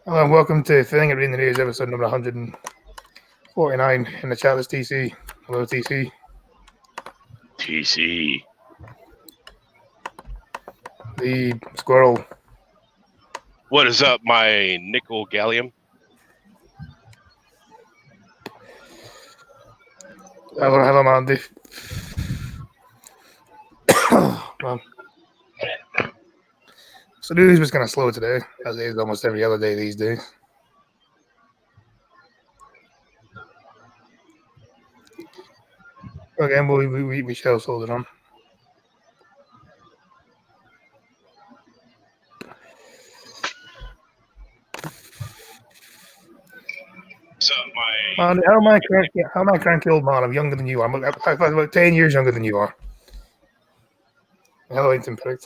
Hello and welcome to Filling It in the News, episode number 149. In the chat is TC. Hello, TC. TC. The squirrel. What is up, my nickel gallium? Hello, Mandy. Well, so the news was kind of slow today, as it is almost every other day these days. Again, we shall hold it on. Man, how am I cranky old man? I'm younger than you are. I'm about 10 years younger than you are. Hello, Ethan Prick.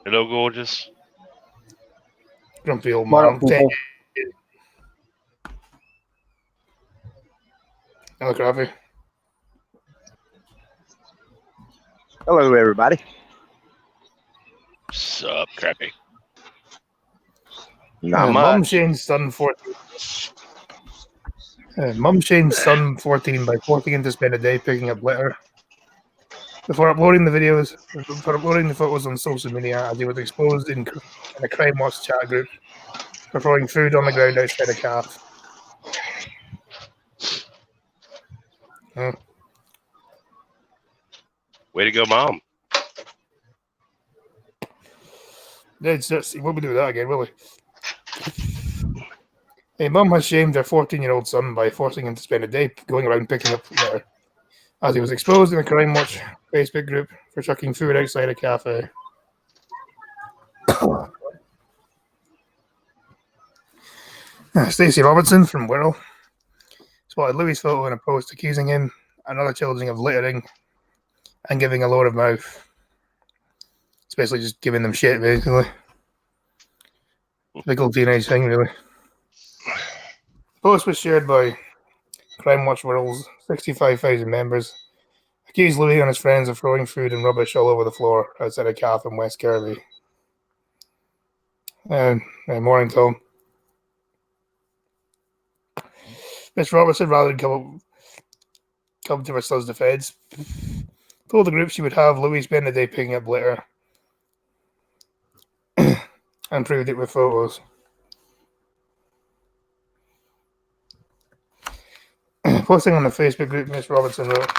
Hello, gorgeous. Grumpy old man. I'm 10 years. Hello, Crappy. Hello, everybody. Sup, crappy. Not Mum much. Shane's son 14. Mum Shane's son 14 by forcing him to spend a day picking up litter. Before uploading the photos on social media, as he was exposed in a Crime Watch chat group for throwing food on the ground outside a calf. Way to go, Mom. He won't be doing that again, will we? A mum has shamed their 14-year-old son by forcing him to spend a day going around picking up litter, as he was exposed in a Crime Watch Facebook group for chucking food outside a cafe. Stacey Robertson from Wirral spotted Louis' photo in a post accusing him and other children of littering and giving a load of mouth. It's basically just giving them shit, basically. Typical teenage thing, really. The post was shared by Crime Watch Wirral's 65,000 members. Accused Louis and his friends of throwing food and rubbish all over the floor outside a calf in West Kirby. Morning, Tom. Miss Robertson, rather than come to her son's defense, told the group she would have Louis spend the day picking up litter and proved it with photos. Posting on the Facebook group, Miss Robertson wrote,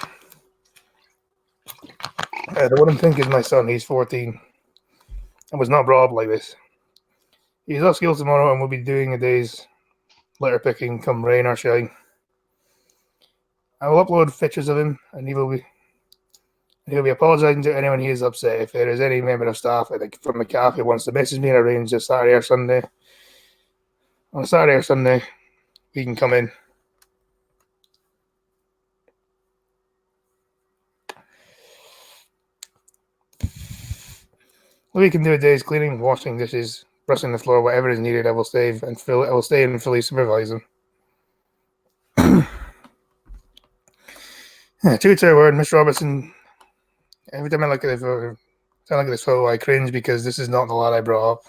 "The wouldn't think is my son. He's 14 and was not brought up like this. He's off school tomorrow and will be doing a day's litter picking come rain or shine. I will upload pictures of him and he'll be apologising to anyone he is upset. If there is any member of staff from the calf who wants to message me and arrange a Saturday or Sunday, on a Saturday or Sunday, he can come in." Louis can do a day's cleaning, washing dishes, brushing the floor, whatever is needed. I will stay and fully supervise him. True to her word, Miss Robertson. Every time I look at this photo, I cringe because this is not the lad I brought up.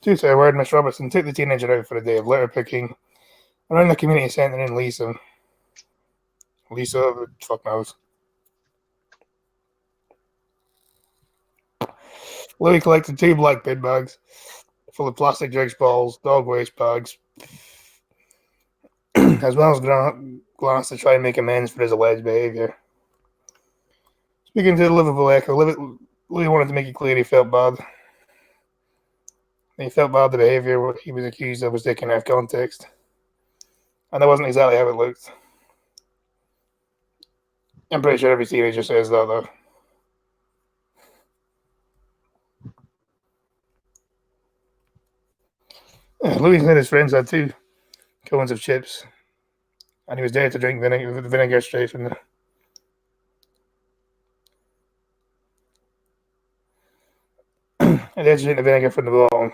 True to her word, Miss Robertson took the teenager out for a day of litter picking around the community centre in Lisa. Lisa, fuck knows. Louis collected 2 black bin bags full of plastic drinks balls, dog waste bags, as well as glass to try and make amends for his alleged behaviour. Speaking to the Liverpool Echo, Louis wanted to make it clear he felt bad. He felt bad the behaviour he was accused of was taken out of context. And that wasn't exactly how it looked. I'm pretty sure every teenager says that, though. Louis and his friends had 2 cones of chips, and he was there to drink vinegar straight from the. And then to drink the vinegar from the bottle.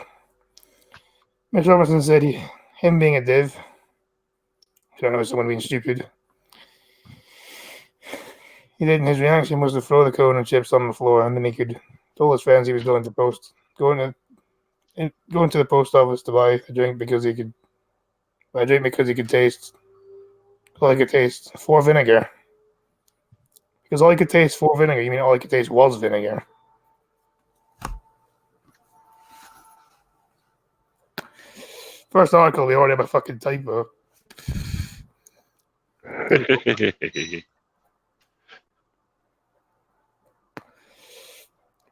Miss Robertson said him being a div, I don't know, someone being stupid. His reaction was to throw the cone and chips on the floor, and then he told his friends he was going to going to the post office to buy a drink because he could taste all he could taste 4 vinegar. Because all he could taste 4 vinegar, you mean all he could taste was vinegar. First article, we already have a fucking typo.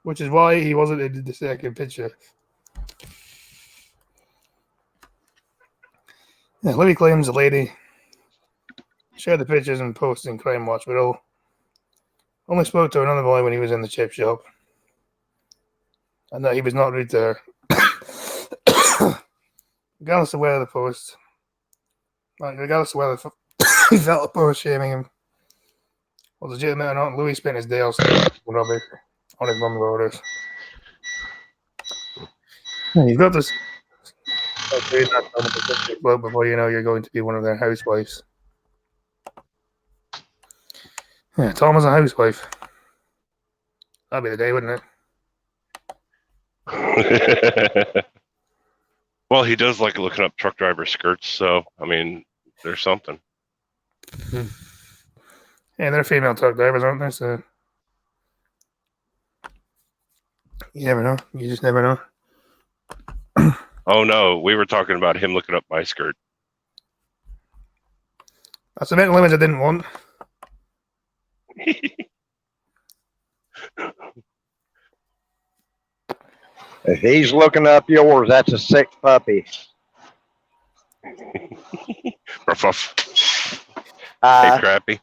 Which is why he wasn't in the second picture. Yeah, Libby claims the lady shared the pictures and posted in Crime Watch, but only spoke to another boy when he was in the chip shop. And that he was not rude to her. Regardless of whether the post, regardless of whether he felt the post shaming him was legitimate or not, Louis spent his day outside rubbish on his mum's orders. You've got this before you know you're going to be one of their housewives. Yeah, Tom was a housewife. That'd be the day, wouldn't it? Well, he does like looking up truck driver skirts, so I mean, there's something. Yeah, they're female truck drivers, aren't they? So you never know. You just never know. Oh no, we were talking about him looking up my skirt. That's the mental image I didn't want. If he's looking up yours, that's a sick puppy. Ruff, ruff. Hey, Crappy.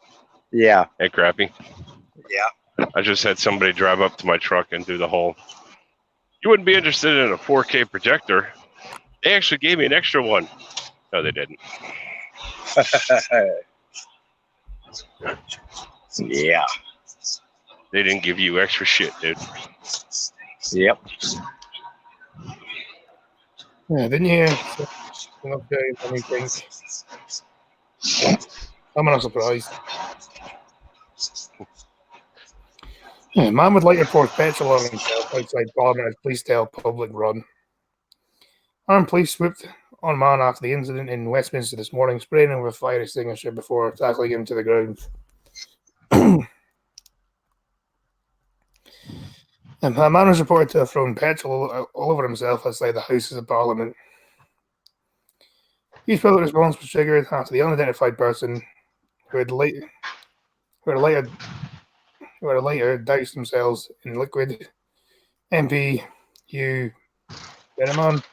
Yeah. Hey, Crappy. Yeah. I just had somebody drive up to my truck and do the whole, you wouldn't be interested in a 4K projector. They actually gave me an extra one. No, they didn't. Yeah. They didn't give you extra shit, dude. Yep. Yeah, didn't you? Anything? I'm not surprised. Yeah, man would like to pour petrol on himself outside Parliament as police tell public run. Armed police swooped on man after the incident in Westminster this morning, spraying him with a fire extinguisher before tackling him to the ground. And a man was reported to have thrown petrol all over himself outside the Houses of Parliament. Each public response was triggered after the unidentified person who had later doused themselves in liquid MP Hugh Venomon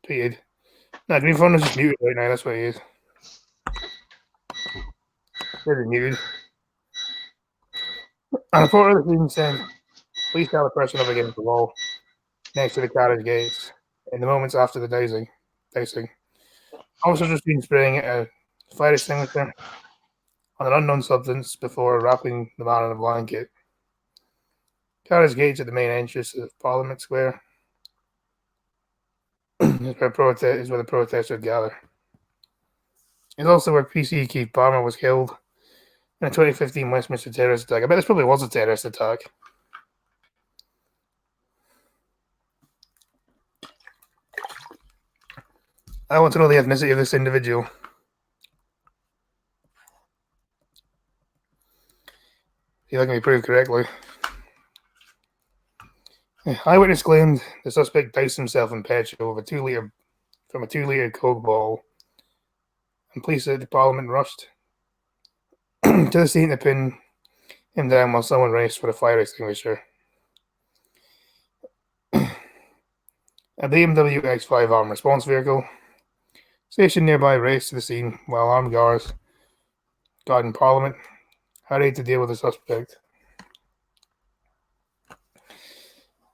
tweeted. No, Green Phone is just muted right now, that's what he is. Really muted. And a reporter of the scene said, police held a person up against the wall next to the carriage gates in the moments after the dousing. Officers were seen spraying a fire extinguisher on an unknown substance before wrapping the man in a blanket. Carriage gates at the main entrance of Parliament Square is where the protesters gather. It's also where PC Keith Palmer was killed in a 2015 Westminster terrorist attack. I bet this probably was a terrorist attack. I want to know the ethnicity of this individual. See if I can be proved correctly. Eyewitness claimed the suspect doused himself in petrol with from a 2-litre Coke bottle, and police at the Parliament rushed to the scene to pin him down while someone raced for the fire extinguisher. A BMW X5 armed response vehicle stationed nearby raced to the scene while armed guards guarding Parliament hurried to deal with the suspect.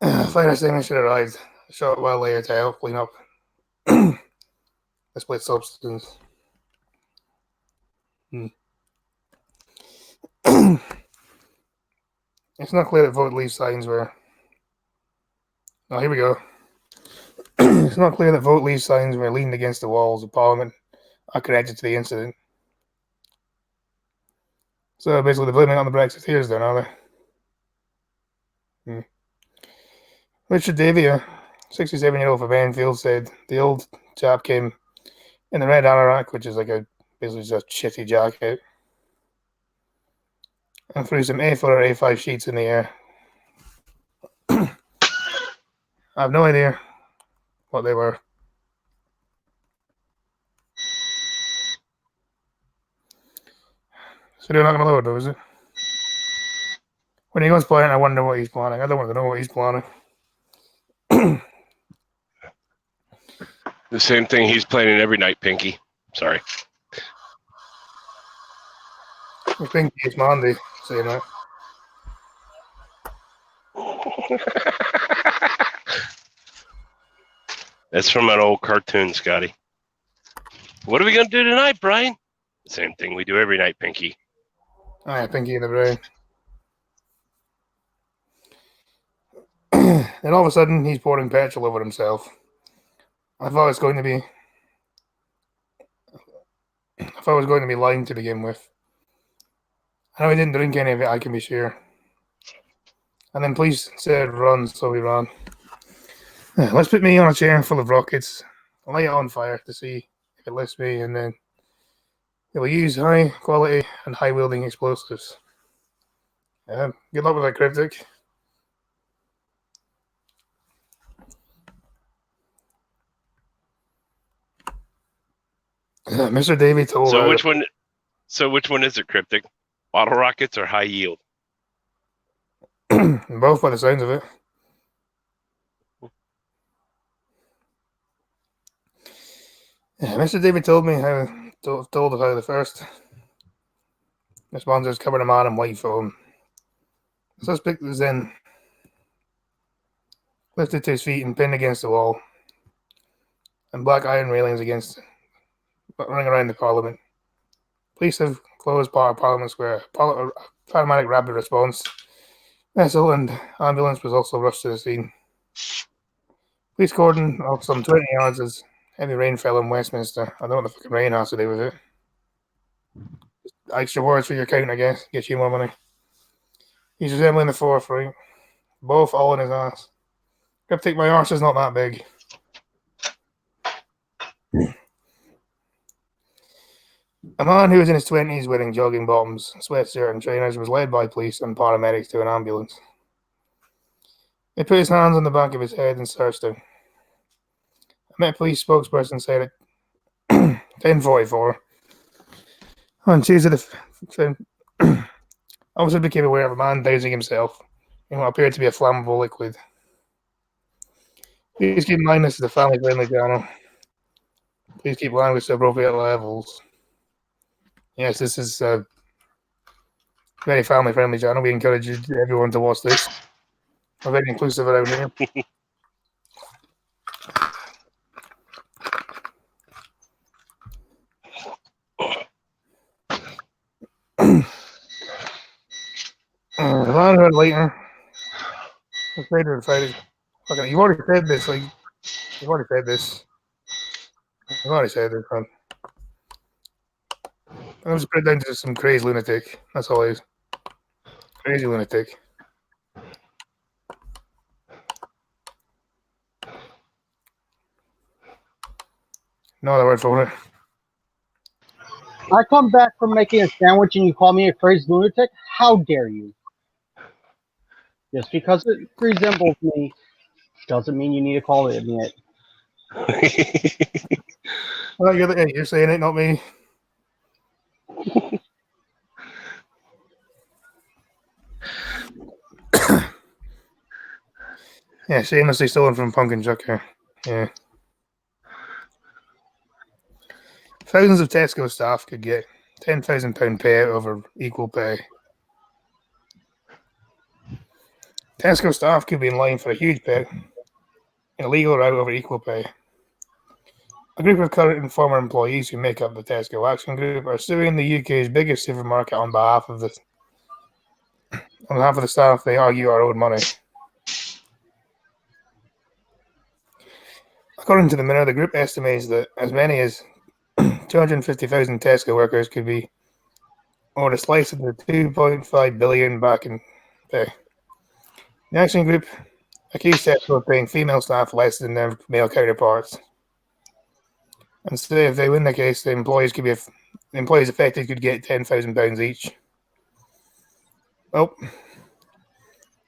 Fire extinguisher arrived a short while later to help clean up the split substance. It's not clear that vote leave signs were. Oh, here we go. It's not clear that vote leave signs were leaned against the walls of Parliament are connected to the incident. So basically, they're blaming it on the Brexiteers, then, are they? Richard Davey, a 67-year-old from Enfield, said the old chap came in the red anorak, which is like basically just a shitty jacket, and threw some A4 or A5 sheets in the air. I have no idea what they were. So they're not going to load, though, is it? When he goes playing, I wonder what he's planning. I don't want to know what he's planning. The same thing he's planning every night, Pinky. Sorry. I think it's Mandy saying that. That's from an old cartoon, Scotty. What are we going to do tonight, Brian? The same thing we do every night, Pinky. I Pinky in the brain. And all of a sudden, he's pouring petrol over himself. I thought it was going to be lime to begin with. I know he didn't drink any of it, I can be sure. And then police said run, so we ran. Let's put me on a chair full of rockets, light it on fire to see if it lifts me, and then it will use high quality and high wielding explosives. Good luck with that, Cryptic. Mr. Davey told So which one is it, Cryptic? Bottle rockets or high yield? both by the sounds of it. Mr. David told of how the first responders covered a man in white foam. The suspect was then lifted to his feet and pinned against the wall, and black iron railings running around the Parliament. Police have closed part of Parliament Square. Paramedic rapid response vessel and ambulance was also rushed to the scene. Police cordon of some 20 yards as heavy rain fell in Westminster. I don't know what the fucking rain has to do with it. Extra words for your count, I guess. Get you more money. He's resembling the fourth, right? Both all in his ass. Cryptic, my arse is not that big. A man who was in his 20s wearing jogging bottoms, sweatshirt, and trainers was led by police and paramedics to an ambulance. They put his hands on the back of his head and searched him. A Met Police spokesperson said at 10:44 on Tuesday, officer became aware of a man dousing himself in what appeared to be a flammable liquid. Please keep in mind this is a family-friendly channel. Please keep language to appropriate levels. Yes, this is a very family-friendly channel. We encourage everyone to watch this. We're very inclusive around here. The man who had later afraid of the fighters. Okay, you've already said this. You've already said this. I've already said this, man. I was put it down to some crazy lunatic. That's all it is. Crazy lunatic. No other word for it. I come back from making a sandwich and you call me a crazy lunatic? How dare you? Just because it resembles me doesn't mean you need to call it it. Well, you're saying it, not me. Yeah, shamelessly stolen from Pumpkin Chuck here. Yeah. Thousands of Tesco staff could get £10,000 payout over equal pay. Tesco staff could be in line for a huge pay in a legal route over equal pay. A group of current and former employees who make up the Tesco Action Group are suing the UK's biggest supermarket on behalf of the staff they argue are owed money. According to the Mirror, the group estimates that as many as 250,000 Tesco workers could be owed a slice of the $2.5 billion back in pay. The Action Group accused Tesco of paying female staff less than their male counterparts. And so if they win the case, the employees affected could get £10,000 each. Well,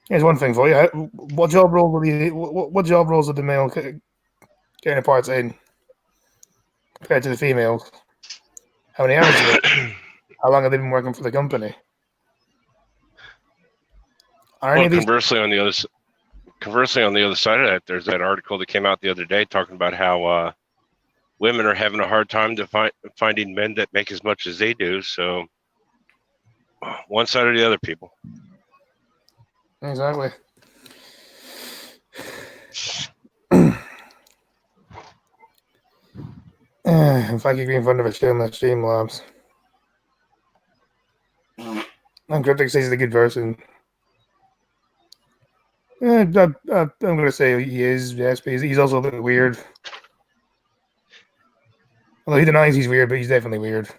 here's one thing for you: what job roles are the male counterparts in compared to the females? How many hours? How long have they been working for the company? Well, conversely, on the other side of that, there's that article that came out the other day talking about how women are having a hard time finding men that make as much as they do. So, one side or the other, people. Exactly. If I could be in front of a shameless Streamlabs. And Cryptic says he's a good person. I'm going to say he is, yes, but he's also a bit weird. Although he denies he's weird, but he's definitely weird.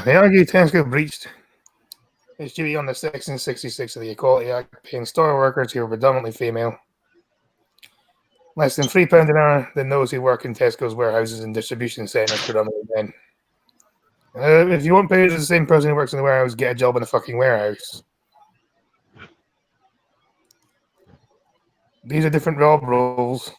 They argue Tesco breached its duty on the Section 66 of the Equality Act, paying store workers who are predominantly female less than £3 an hour than those who work in Tesco's warehouses and distribution centres, predominantly men. If you want paid as the same person who works in the warehouse, get a job in the fucking warehouse. These are different job roles.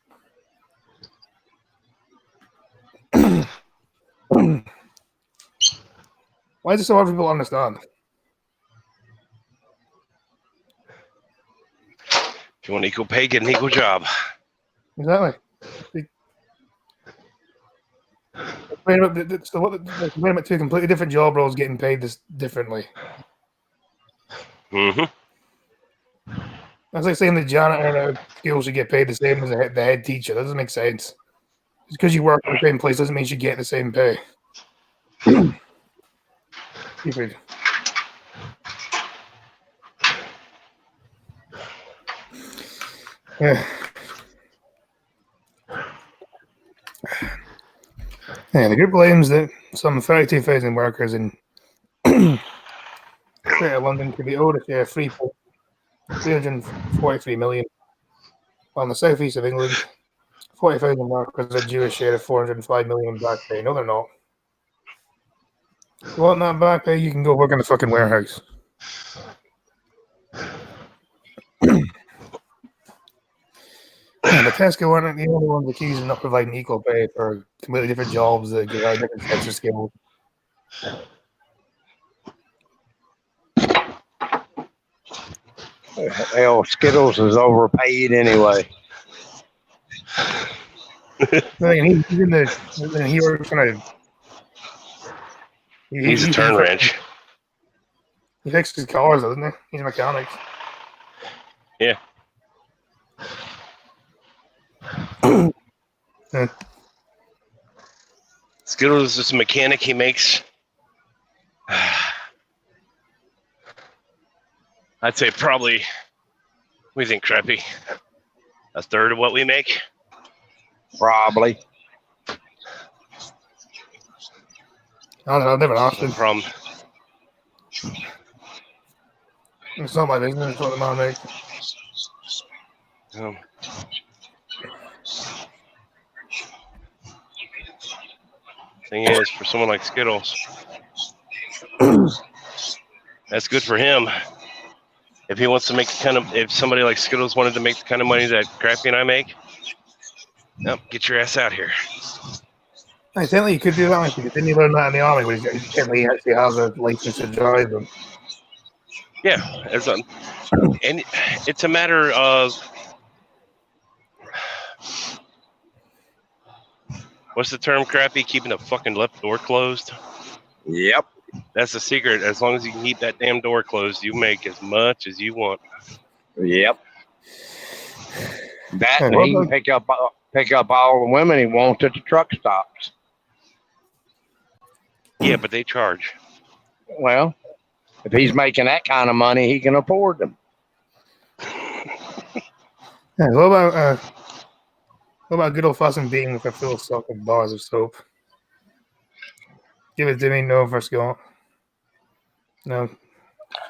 Why is it so hard for people to understand? If you want equal pay, get an equal job. Exactly. They're about two completely different job roles getting paid this differently. Mm-hmm. That's like saying the janitor in a school should get paid the same as the head teacher. That doesn't make sense. Just because you work in the same place doesn't mean you get the same pay. Stupid. Yeah. Yeah, the group blames that some 32,000 workers in Greater London could be owed a share of 343 million, while in the southeast of England, 40,000 workers are due a share of 405 million in back pay. No, they're not. You want that back pay? You can go work in the fucking warehouse. The Tesco aren't the only ones accused of not providing equal pay for completely different jobs that have different sets of skills. Hell, Skittles is overpaid anyway. He's in the. He works kind of. He's a turn wrench. He fixes cars, doesn't he? He's a mechanic. Yeah. Skittles is just a mechanic. He makes, I'd say probably, what do you think, Crappy? A third of what we make? Probably. I don't know. I've never asked him. From It's not my business. It's what the man makes. Thing is, for someone like Skittles, that's good for him. If he wants to make the kind of, if somebody like Skittles wanted to make the kind of money that Crappy and I make, nope, get your ass out here. I think you could do that. Didn't you learn that in the army? Where he actually has a license to drive them. Yeah, and it's a matter of what's the term, Crappy? Keeping the fucking left door closed. Yep. That's the secret. As long as you can keep that damn door closed, you make as much as you want. Yep. That and he can pick up all the women he wants at the truck stops. Yeah, but they charge. Well, if he's making that kind of money, he can afford them. Yeah, what about good old fashioned being with a full stock of bars of soap? Give it to me. No, for Scott. No.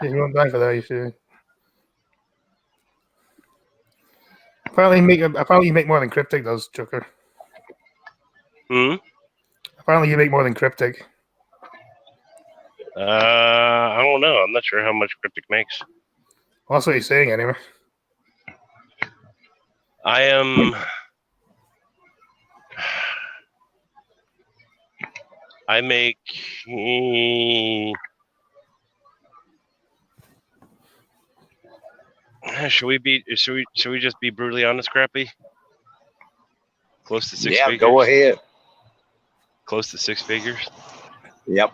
If you won't die for that, you should. Apparently, you make more than Cryptic does, Joker. Apparently, you make more than Cryptic. I don't know. I'm not sure how much Cryptic makes. Well, that's what he's saying, anyway. I am. I make. Should we just be brutally honest, Crappy? Close to six figures. Go ahead. Close to six figures. Yep.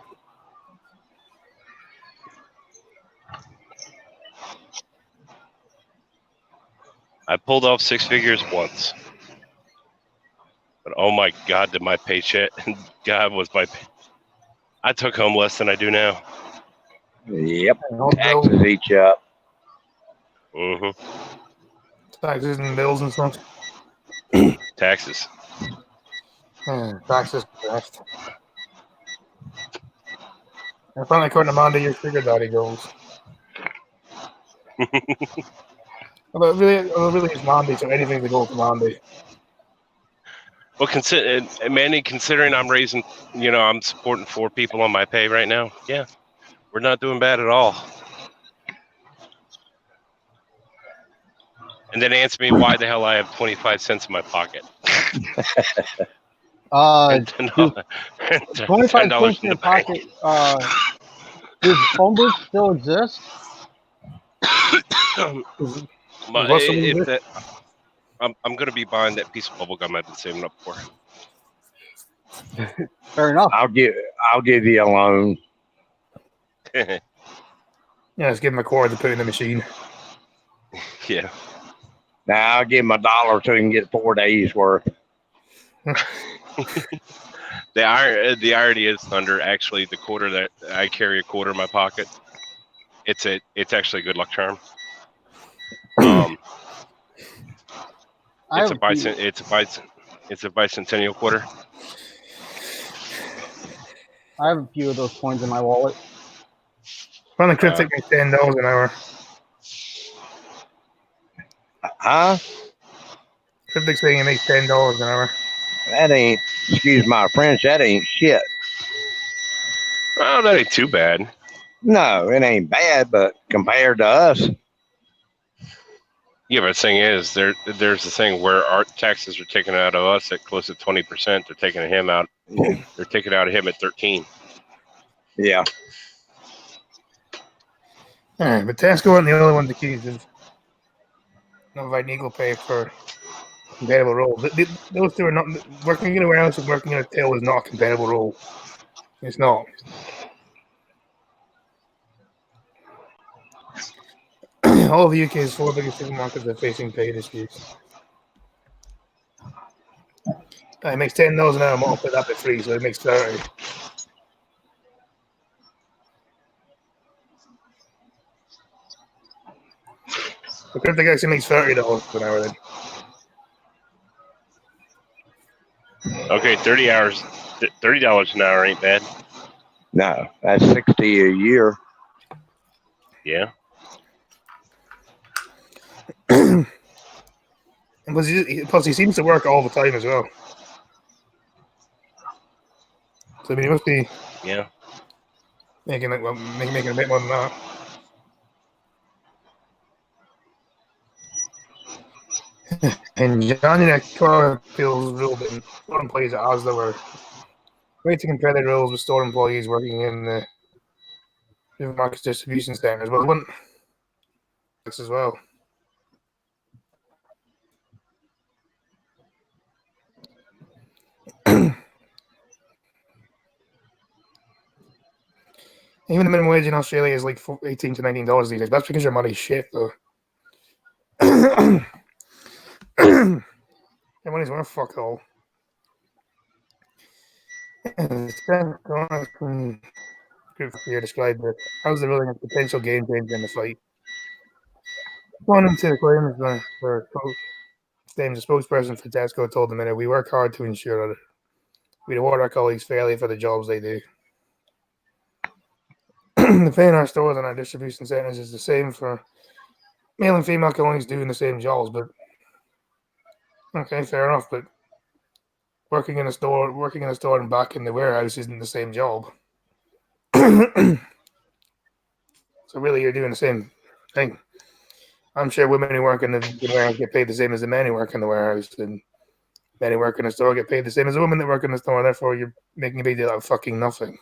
I pulled off six figures once, but oh my God, did my paycheck? God was my. I took home less than I do now. Yep. Taxes each up. Taxes and bills and stuff. Taxes. Taxes correct. I finally according to Monday, your sugar daddy goes. Although really it's Monday, so anything to go for Monday. Well, Manny, considering I'm raising, I'm supporting 4 people on my pay right now. Yeah, we're not doing bad at all. And then answer me why the hell I have 25 cents in my pocket. 25 cents in your pocket. Does phone booth still exist? I'm going to be buying that piece of bubble gum I've been saving up for. Fair enough. I'll give you a loan. Yeah, let's give him a quarter to put in the machine. Yeah. Now I'll give him $1 or $2 and get 4 days worth. The irony is, Thunder, actually the quarter that I carry a quarter in my pocket. It's actually a good luck charm. It's a bicentennial quarter. I have a few of those coins in my wallet. Finally, Cryptic makes $10 an hour. Huh? Cryptic saying he makes $10 an hour. That ain't, excuse my French, that ain't shit. Oh, that ain't too bad. No, it ain't bad, but compared to us. Yeah, but the thing is, there's the thing where our taxes are taken out of us at close to 20%. They're taking him out. They're taking out of him at 13. Yeah. All right, but Tesco and the other one, the keys is notified equal pay for compatible role. Those two are not working in a warehouse and working in a till is not a compatible role. It's not. All of the UK's 4 biggest supermarkets are facing pay disputes. It makes $10 an hour. I'm all put up at free, so it makes 30. The Cryptic actually makes $30 an hour then. Okay, $30 an hour ain't bad. No, that's $60 a year. Yeah. Plus, he seems to work all the time as well. So I mean, he must be making a bit more than that. And Johnny Nakora feels real bit. Store employees at Asda were way to compare the roles with store employees working in the supermarket distribution centers. But one as well. Even the minimum wage in Australia is like $18 to $19 these days. That's because your money's shit, though. Your money's worth fuck all. Group here described it. How's the ruling a potential game changer in the fight? Going into the claims for James, the spokesperson for Tesco told the Minute, we work hard to ensure that we reward our colleagues fairly for the jobs they do. the pay in our stores and our distribution centers is the same for male and female colonies doing the same jobs, but okay, fair enough. But working in a store and back in the warehouse isn't the same job. So really, you're doing the same thing. I'm sure women who work in the warehouse get paid the same as the men who work in the warehouse, and men who work in the store get paid the same as the women that work in the store. Therefore, you're making a big deal out of fucking nothing.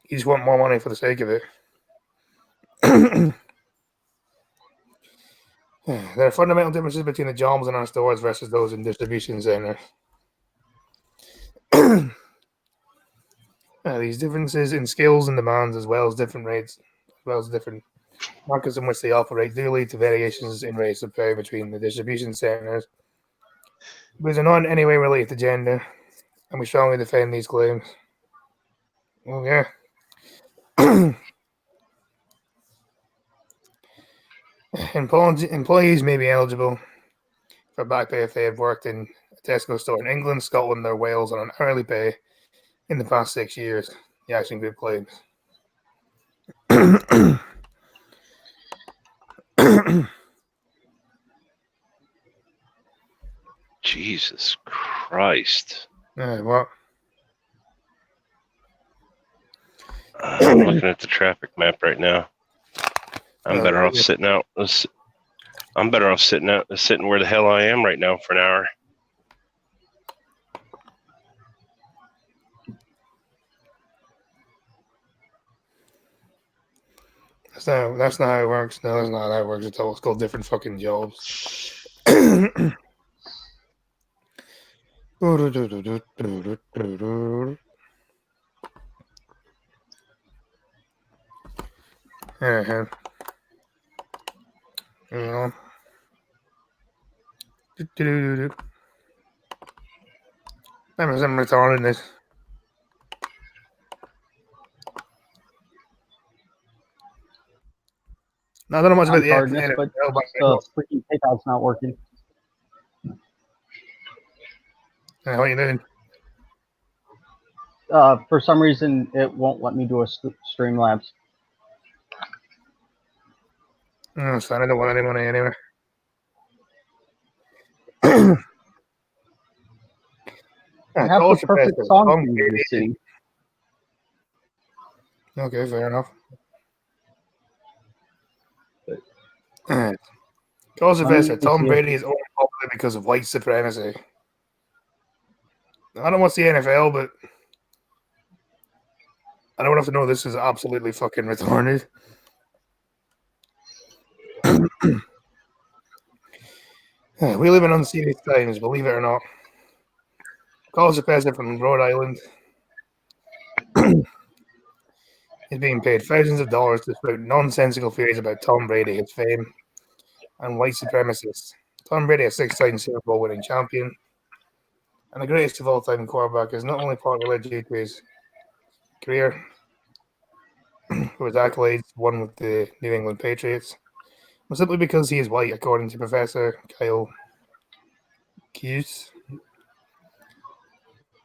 You just want more money for the sake of it. There are fundamental differences between the jobs in our stores versus those in distribution centers. These differences in skills and demands, as well as different rates, as well as different markets in which they operate, do lead to variations in rates of pay between the distribution centers. These are not in any way related to gender, and we strongly defend these claims. Well, yeah. Employees may be eligible for back pay if they have worked in a Tesco store in England, Scotland, or Wales on an hourly pay in the past 6 years. The Action Group claims. Jesus Christ. What? I'm looking at the traffic map right now. I'm better off sitting out. I'm better off sitting where the hell I am right now for an hour. That's not how it works. No, that's not how it works at all. It's called different fucking jobs. Yeah. I'm retarded this. I don't know much about the Hardness, but the freaking PayPal's not working. What are you doing? For some reason, it won't let me do a Streamlabs. Oh, son, I don't want any money anyway. I have the perfect song for you to sing. Okay, fair enough. Cause of Tom Brady is only popular because of white supremacy. I don't watch the NFL, but I don't have to know this is absolutely fucking retarded. We live in unserious times, believe it or not. College professor from Rhode Island is being paid thousands of dollars to spout nonsensical theories about Tom Brady, his fame, and white supremacists. Tom Brady, a 6-time Super Bowl winning champion and the greatest of all time quarterback, is not only popular due to his career, with accolades won with the New England Patriots, but simply because he is white, according to Professor Kyle Cuse,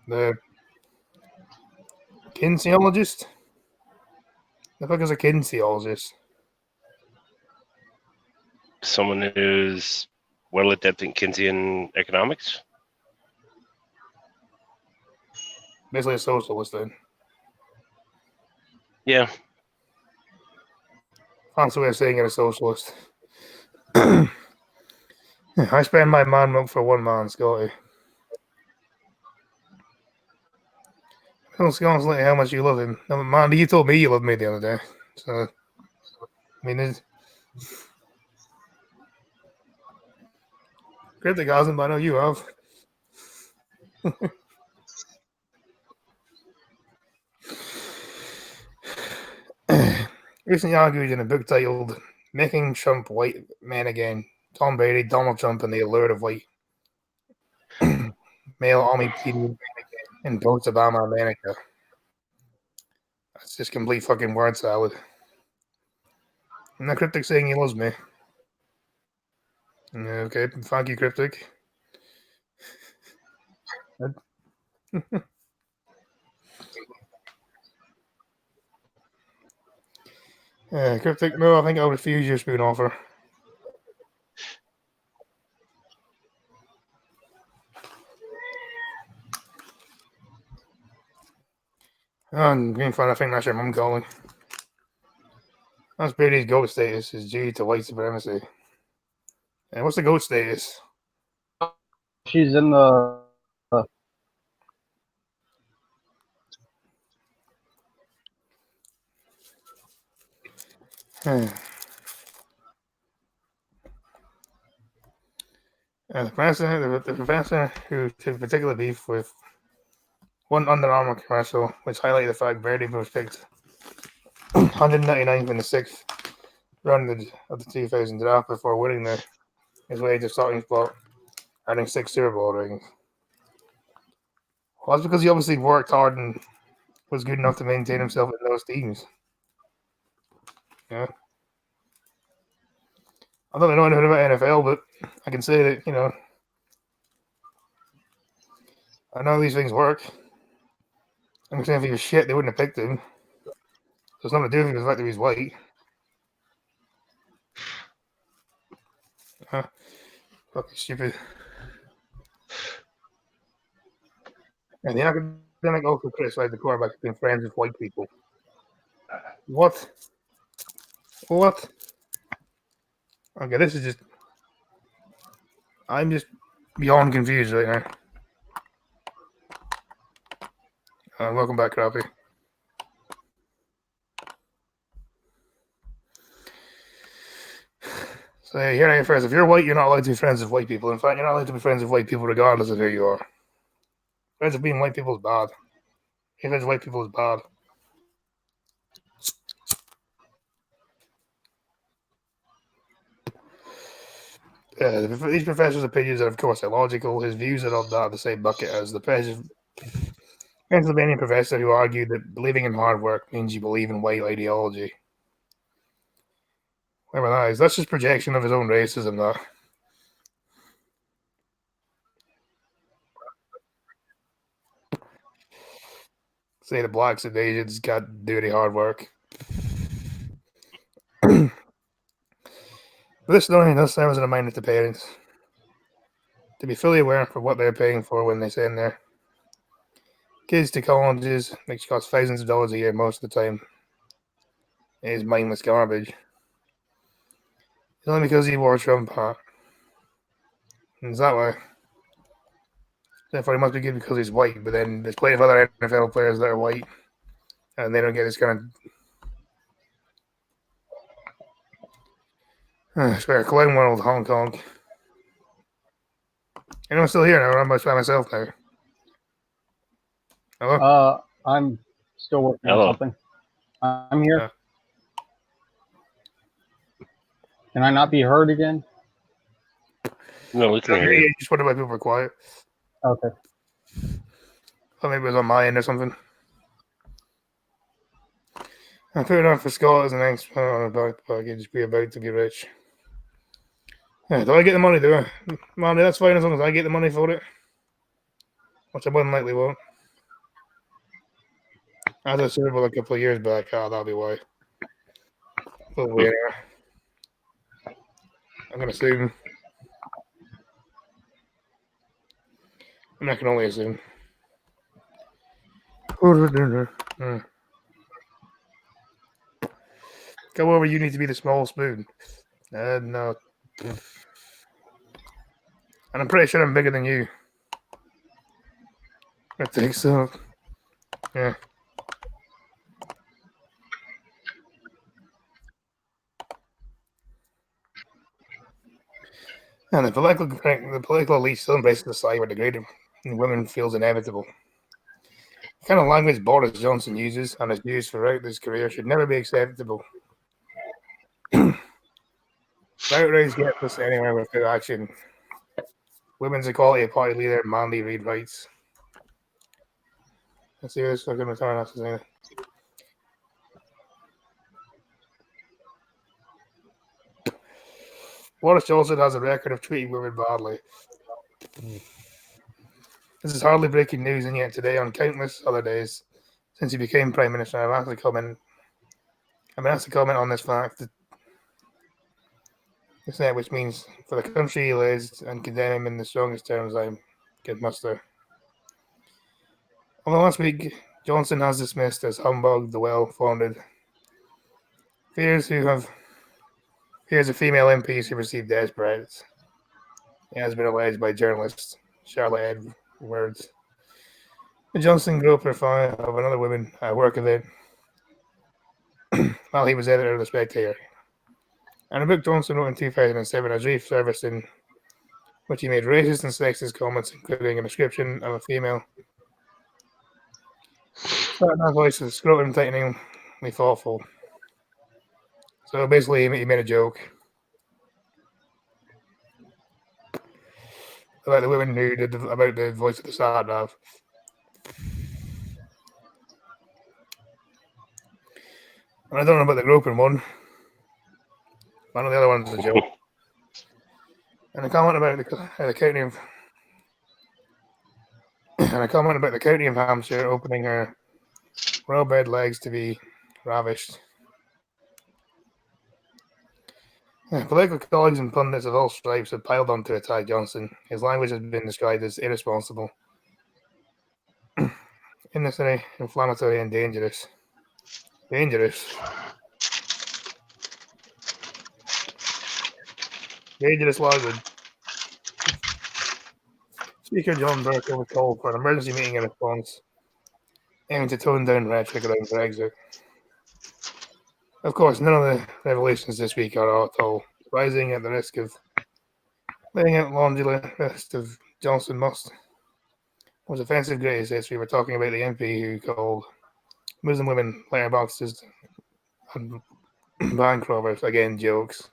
the kinesiologist. The fuck is a kinesiologist? Someone who's well adept in Keynesian economics. Basically a socialist then. Yeah. Fancy way of saying it, a socialist. I spend my man milk for one man, Scotty. Don't honestly how much you love him. No, man, you told me you loved me the other day. So, I mean, it's Cryptic hasn't, but I know you have. Recently argued in a book titled Making Trump White Man Again, Tom Brady, Donald Trump, and the Allure of White Male Army People in Post-Obama America. That's just complete fucking word salad. And the Cryptic saying he loves me. Okay, thank you, Cryptic. Cryptic, no, I think I'll refuse your spoon offer. And Green Fan, I think that's your mum calling. That's Brady's goat status is due to white supremacy. And what's the goat status? She's in the. The professor who took particular beef with one Under Armour commercial, which highlighted the fact Brady was picked 199th in the 6th round of the 2000 draft before winning his way to starting spot, adding 6 Super Bowl rings. Well, that's because he obviously worked hard and was good enough to maintain himself in those teams. Yeah. I don't know anything about NFL, but I can say that, I know these things work. I'm saying if he was shit, they wouldn't have picked him. So it's nothing to do with the fact that he's white. Fucking stupid. And the academic also criticized the quarterback for being friends with white people. What? Okay, this is just. I'm just beyond confused right now. Welcome back, Crappy. So here I am first. If you're white, you're not allowed to be friends with white people. In fact, you're not allowed to be friends with white people regardless of who you are. Friends with being white people is bad. Being friends with white people is bad. These professors' opinions are, of course, illogical. His views are not that the same bucket as the Pennsylvania professor who argued that believing in hard work means you believe in white ideology. Whatever that is, that's just projection of his own racism, though. Say the blacks and Asians got dirty hard work. But this story does serve as a reminder to parents to be fully aware of what they're paying for when they send their kids to colleges, which cost thousands of dollars a year most of the time. It is mindless garbage. It's only because he wore a Trump hat. And it's that way. Therefore, he must be good because he's white, but then there's plenty of other NFL players that are white, and they don't get this kind of spare clown world, Hong Kong. And I'm still here now. I'm by myself now. Hello? I'm still working on something. I'm here. Can I not be heard again? No, we can hear you. Just wonder why people were quiet. Okay. Or maybe it was on my end or something. I put it on for Scott as an next package. Be about to be rich. Yeah, do I get the money? Do I? Money, that's fine as long as I get the money for it. Which I more than likely won't. As I said a couple of years back, that'll be why. But yeah, I'm going to assume. I can only assume. Go over, you need to be the small spoon. No. And I'm pretty sure I'm bigger than you. I think so. Yeah. And the political elite still embraces the side where degrading women feels inevitable. The kind of language Boris Johnson uses and has used throughout his career should never be acceptable. Outrage gets us anywhere without action. Women's Equality Party leader Mandy Reid writes. Let's see what this fucking return has to say. Boris Johnson has a record of treating women badly. This is hardly breaking news, and yet today, on countless other days, since he became Prime Minister, I've actually come in I'm asked to comment on this fact, which means for the country he leads and condemn him in the strongest terms I could muster. Although last week Johnson has dismissed as humbug the well-founded fears of female MPs who received death threats. It has been alleged by journalist Charlotte Edwards. The Johnson group of another woman at work event while he was editor of The Spectator. And a book Johnson wrote in 2007 as brief service in which he made racist and sexist comments, including a description of a female. That voice is scrotum tighteningly thoughtful. So basically, he made a joke about the women who did about the voice of the sat nav. And I don't know about the groping one. One of the other ones is a joke. And a comment about the county of Hampshire opening her well-bred legs to be ravished. Political colleagues and pundits of all stripes have piled on to attack Johnson. His language has been described as irresponsible, innocently inflammatory, and dangerous. Dangerous language. Speaker John Burke was called for an emergency meeting in response, aiming to tone down rhetoric around Brexit. Of course, none of the revelations this week are at all rising at the risk of laying out laundry list of Johnson must. Was offensive greatest history. We're talking about the MP who called Muslim women letterboxes and bank robbers. Again, jokes.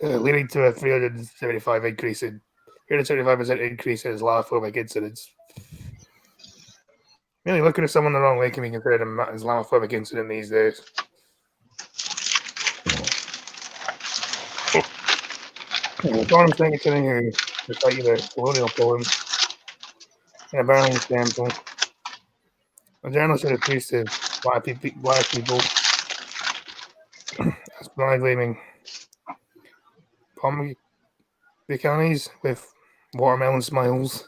Leading to a 375% increase in his Islamophobic incidents. Really, looking at someone the wrong way can be considered an Islamophobic incident these days. Foreign secretary who recited a colonial poem in a Birmingham temple. A journalist who accused of black people as blaming Pomegranates with watermelon smiles.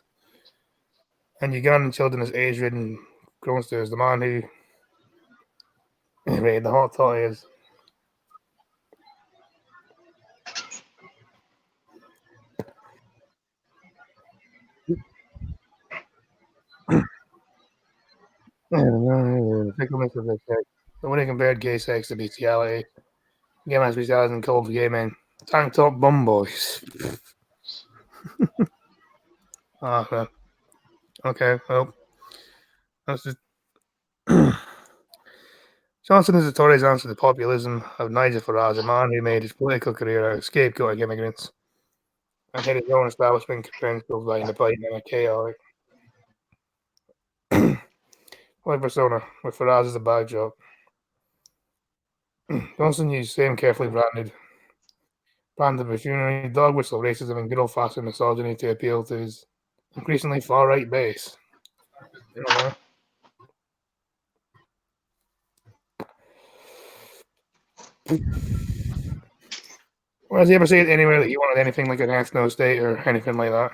And Ugandan children as age-ridden grownsters. The man who rated the hot toddy is fickleness of the sex. But when he compared gay sex to bestiality, gay man's bestiality and called gay men tank top bum boys. Okay, well, that's just. Johnson is the Tories' answer to the populism of Nigel Farage, a man who made his political career out of scapegoating immigrants and had his own establishment credentials behind the pipe in a chaotic like persona with Farage as a backdrop. Johnson used same carefully branded buffoonery, dog whistle racism, and good old-fashioned misogyny to appeal to his increasingly far-right base. You know, well, has he ever said anywhere that he wanted anything like an ethno state or anything like that?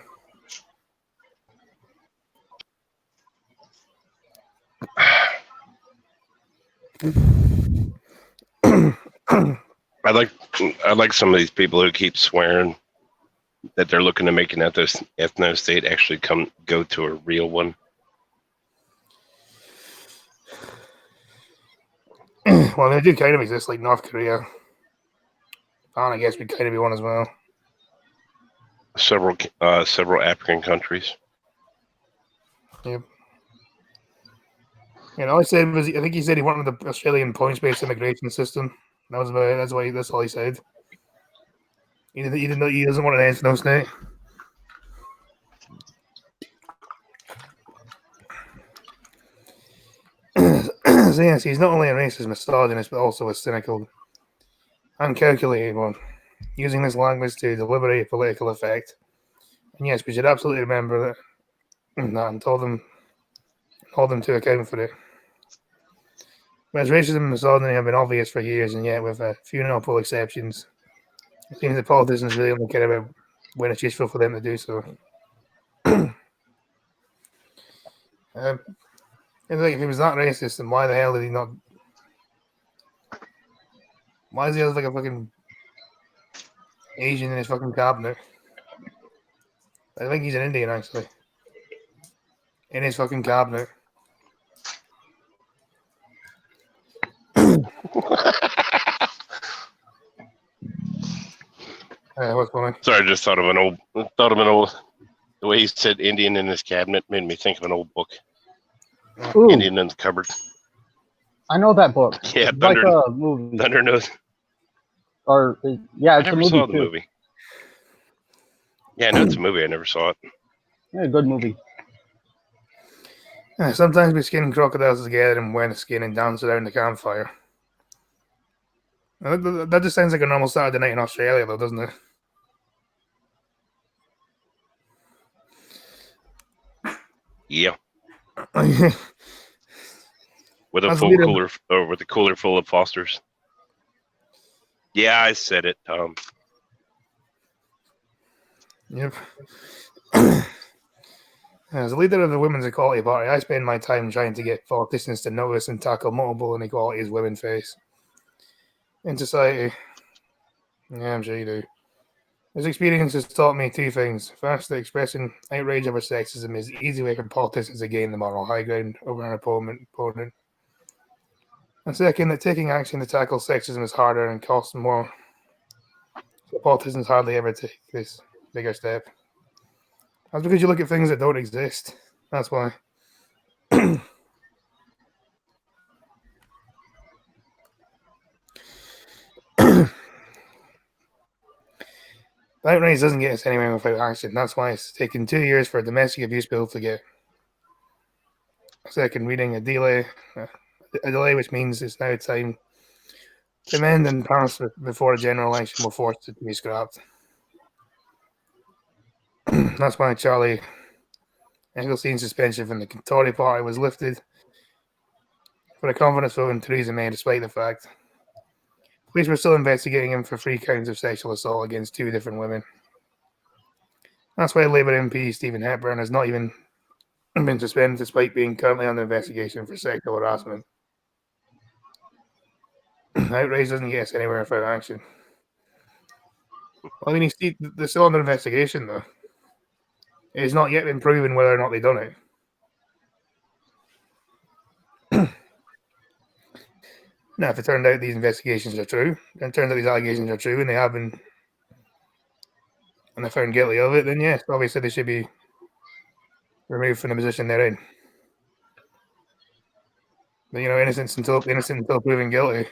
I like some of these people who keep swearing that they're looking to make an ethno state actually go to a real one. Well, they do kind of exist, like North Korea. And I guess would kind of be one as well. Several African countries. Yep. You know, all he said was, I think he said he wanted the Australian points-based immigration system. That was about it. That's all he said. He doesn't want an ethno state. So yes, he's not only a racist misogynist, but also a cynical and calculated one, using this language to deliberate political effect. And yes, we should absolutely remember that and told them hold them to account for it. Whereas racism and misogyny have been obvious for years, and yet with a few notable exceptions, it seems that politicians really only care about when it's useful for them to do so. It's like if he was not racist, then why the hell did he not? Why is he like a fucking Asian in his fucking cabinet? I think he's an Indian actually. In his fucking cabinet. What's funny? Sorry, I just thought of an old. The way he said Indian in his cabinet made me think of an old book. Ooh, Indian in the cupboard. I know that book. Yeah, It's like a movie. Thunder Nose. Or yeah, I it's a never movie saw the too. movie. Yeah, I know it's a movie. I never saw it. Yeah, good movie. Sometimes we skin crocodiles together and wear the skin and dance around the campfire. That just sounds like a normal Saturday night in Australia, though, doesn't it? Yeah, Yeah. with a That's full weird. cooler or with a cooler full of Fosters. Yeah, I said it. Yep. As a leader of the Women's Equality Party, I spend my time trying to get politicians to notice and tackle multiple inequalities women face in society. Yeah, I'm sure you do. This experience has taught me two things. First, that expressing outrage over sexism is the easy way for politicians to gain the moral high ground over an opponent. And second, that taking action to tackle sexism is harder and costs more. So politicians hardly ever take this bigger step. That's because you look at things that don't exist. That's why. Outrage doesn't get us anywhere without action. That's why it's taken 2 years for a domestic abuse bill to get second reading, a delay, which means it's now time to amend and pass before a general election will force it to be scrapped. That's why Charlie Ecclestine's suspension from the Tory party was lifted for a confidence vote in Theresa May, despite the fact police were still investigating him for 3 counts of sexual assault against 2 different women. That's why Labour MP Stephen Hepburn has not even been suspended despite being currently under investigation for sexual harassment. Outrage doesn't get us anywhere without action. I mean, they're still under investigation, though. It has not yet been proven whether or not they've done it. Now, if it turned out these investigations are true, and it turns out these allegations are true, and they have been, and they're found guilty of it, then yes, obviously they should be removed from the position they're in. But, innocent until proven guilty.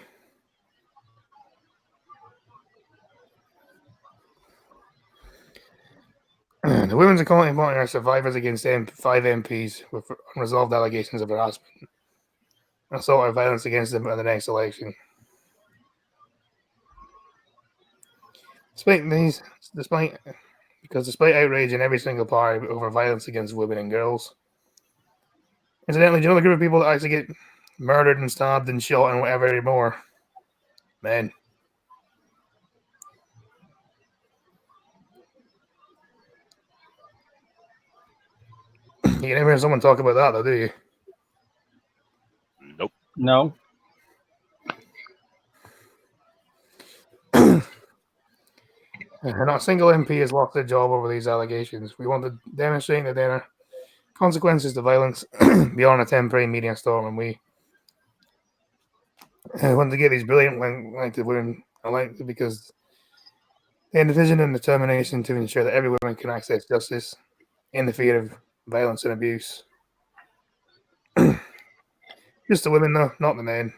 The Women's Equality Party are survivors against 5 MPs with unresolved allegations of harassment, assault, or violence against them at the next election. Despite outrage in every single party over violence against women and girls, incidentally, do you know the group of people that actually get murdered and stabbed and shot and whatever anymore? Men. You never hear someone talk about that, though, do you? Nope. No. Not a single MP has lost their job over these allegations. We want to demonstrate that there are consequences to violence beyond a temporary media storm, and we want to get these brilliant elected women elected because they have the vision and determination to ensure that every woman can access justice in the fear of violence and abuse. Just the women, though, not the men.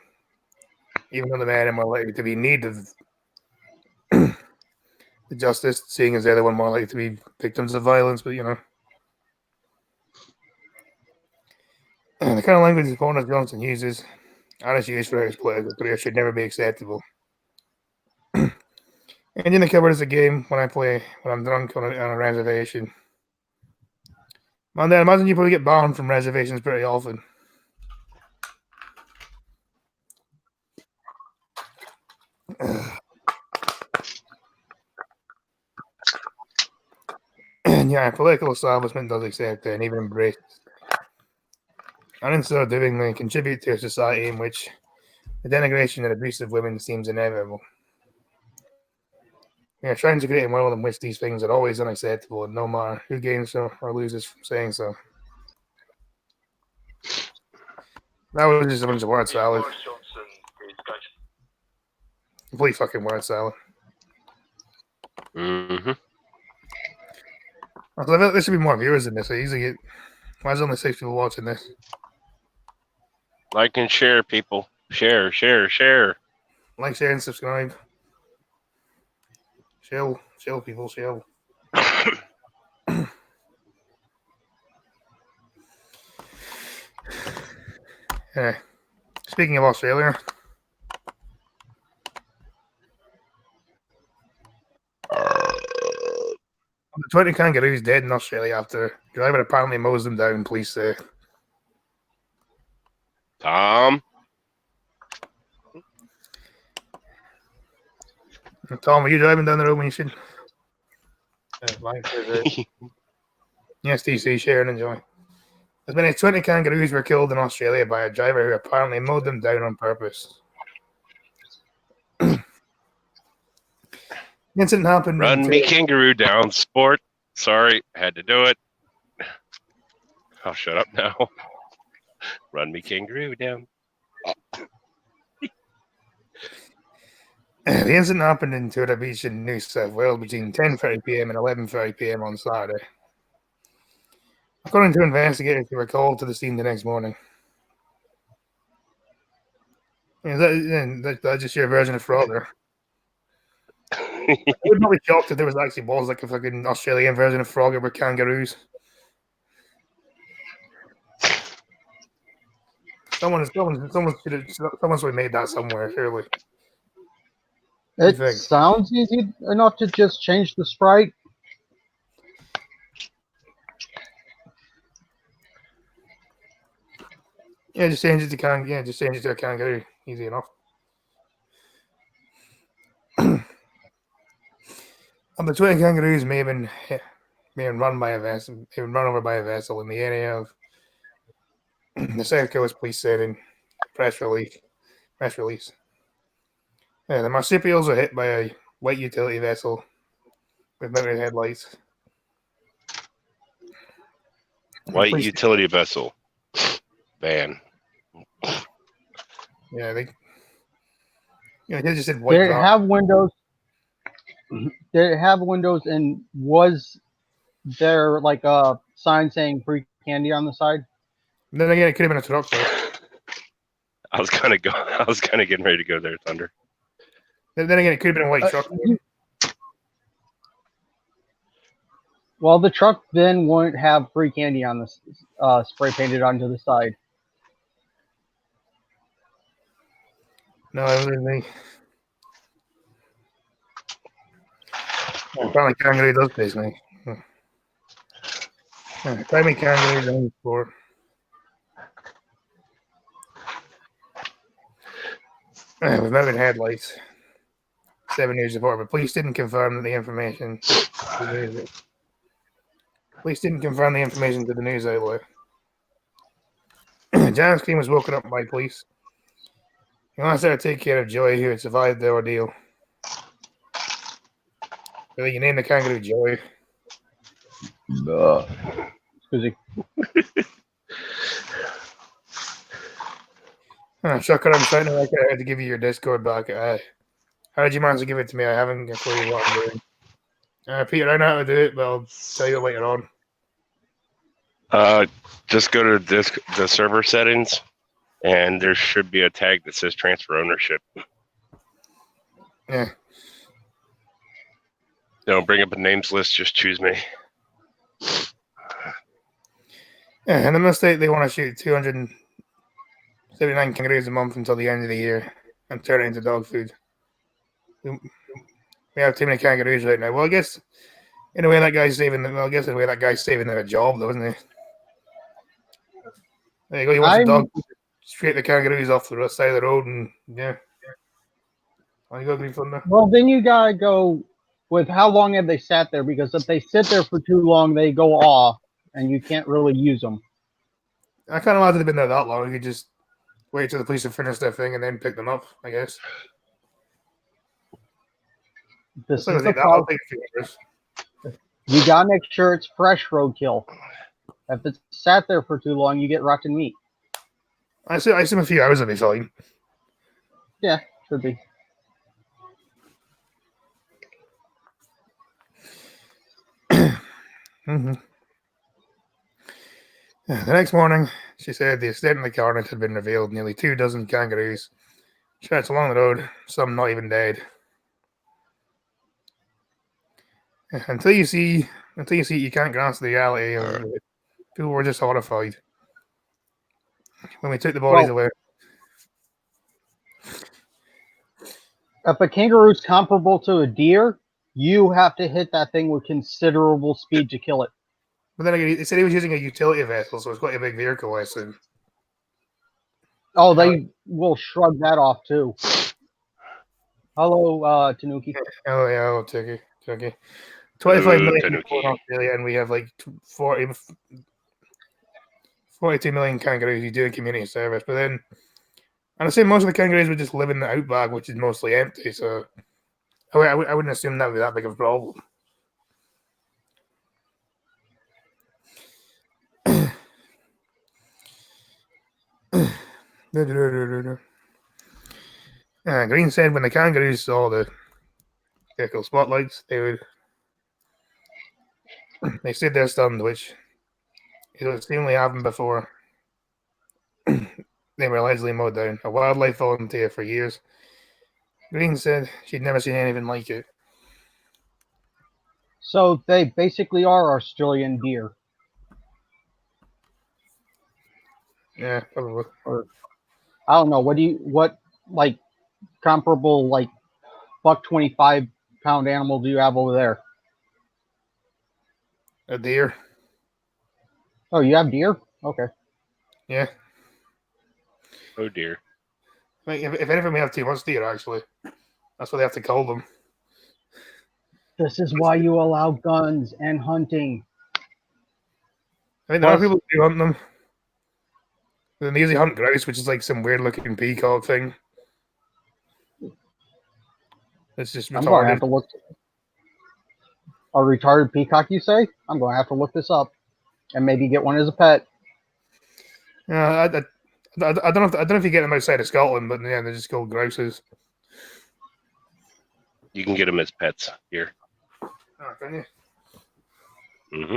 Even though the men are more likely to be in need of the justice, seeing as they're the one more likely to be victims of violence. But, the kind of language Boris Johnson uses, and is used throughout his political career, should never be acceptable. Indian the Cupboard is a game when I'm drunk on a reservation. Man, then imagine you probably get banned from reservations pretty often. And yeah, political establishment does accept it and even embrace it. And in so doing, they contribute to a society in which the denigration and abuse of women seems inevitable. We are trying to create a world in which these things are always unacceptable, and no matter who gains or loses from saying so. That was just a bunch of word salad. Complete fucking word salad. Mm-hmm. I feel like there should be more viewers than this. I usually get. Why is only 6 people watching this? Like and share, people. Share, share, share. Like, share, and subscribe. Chill, people, chill. Speaking of Australia, the 20 kangaroos dead in Australia after a driver apparently mows them down, police say. Tom? Tom, were you driving down the road when you should? Yes, DC, share and enjoy. As many as 20 kangaroos were killed in Australia by a driver who apparently mowed them down on purpose. The incident happened. Run me kangaroo down, sport. Sorry, had to do it. I'll shut up now. Run me kangaroo down. The incident happened in Turda Beach in New South Wales between 10:30 p.m. and 11:30 p.m. on Saturday. According to investigators who were called to the scene the next morning. Is that just your version of Frogger? I would not be shocked if there was actually like a fucking Australian version of Frogger with kangaroos. Someone's made that somewhere, surely. It sounds easy enough to just change the sprite. Yeah, just change it to a kangaroo. Easy enough. The 20 kangaroos may have been run by a vessel, run over by a vessel in the area of the South Coast Police said in press release. Yeah, the marsupials were hit by a white utility vessel with mounted headlights. White utility vessel. Van. Yeah, they just said white. Did it have windows? Did it have windows, and was there like a sign saying free candy on the side? Then again, it could have been a truck though. I was kind of getting ready to go there, Thunder. Then again, it could have been a white truck. Well, the truck then wouldn't have free candy on the spray painted onto the side. No, it wasn't me. Apparently, kangaroo does taste nice. Timmy kangaroo on the floor. With mounted headlights. 7 years before, but police didn't confirm the information. Police didn't confirm the information to the news outlet. James King was woken up by police. He wants her to take care of Joey, who had survived the ordeal. So you name the kangaroo Joey. Chuck, I'm trying to I had to give you your Discord back. How did you manage to give it to me? I haven't a clue what I'm doing. Peter, I know how to do it, but I'll tell you later on. Just go to the server settings, and there should be a tag that says transfer ownership. Yeah. Don't bring up a names list, just choose me. Yeah, and the mistake they want to shoot 279 kangaroos a month until the end of the year and turn it into dog food. We have too many kangaroos right now. Well, I guess in a way that guy's saving them. Well, I guess in a way that guy's saving them a job, though, isn't he? There you go. He wants the dog to scrape the kangaroos off the side of the road, and yeah. Want to go Green Thunder? Well, then you gotta go with how long have they sat there? Because if they sit there for too long, they go off, and you can't really use them. I can't imagine they've been there that long. You could just wait till the police have finished their thing and then pick them up, I guess. This It's not is gonna the take that. I'll problem. take a few years. You gotta make sure it's fresh roadkill. If it's sat there for too long, you get rotten meat. I assume a few hours will be fine. Yeah, should be. Mm-hmm. The next morning, she said the extent of the carnage had been revealed. Nearly 24 kangaroos stretched along the road, some not even dead. Until you see it, you can't grasp the reality of it. People were just horrified when we took the bodies away. If a kangaroo's comparable to a deer, you have to hit that thing with considerable speed to kill it. But then again, he said he was using a utility vessel, so it's quite a big vehicle, I assume. Oh, they will shrug that off too. Hello, Tanuki. Oh yeah, I'll take it. 25 million Tanuki. people in Australia, and we have like 42 million kangaroos who do community service. But then, and I say most of the kangaroos would just live in the outback, which is mostly empty. So I wouldn't assume that would be that big of a problem. Green said when the kangaroos saw the vehicle spotlights, they stood there stunned, which it would seemingly happened before they were allegedly mowed down. A wildlife volunteer for years, Green said she'd never seen anything like it. So they basically are Australian deer. Yeah, probably. Or I don't know. What like comparable like buck 25-pound animal do you have over there? A deer. Oh, you have deer? Okay. Yeah. Oh dear. Like, if anything, we have too much deer, actually. That's what they have to call them. This is why you allow guns and hunting. I mean, there are people who hunt them. Then they usually hunt grouse, which is like some weird looking peacock thing. It's just retarded. I'm going to have to look. A retarded peacock, you say? I'm going to have to look this up and maybe get one as a pet. Yeah, I don't know if you get them outside of Scotland, but yeah, they're just called grouses. You can get them as pets here. Oh, can you? Mm-hmm.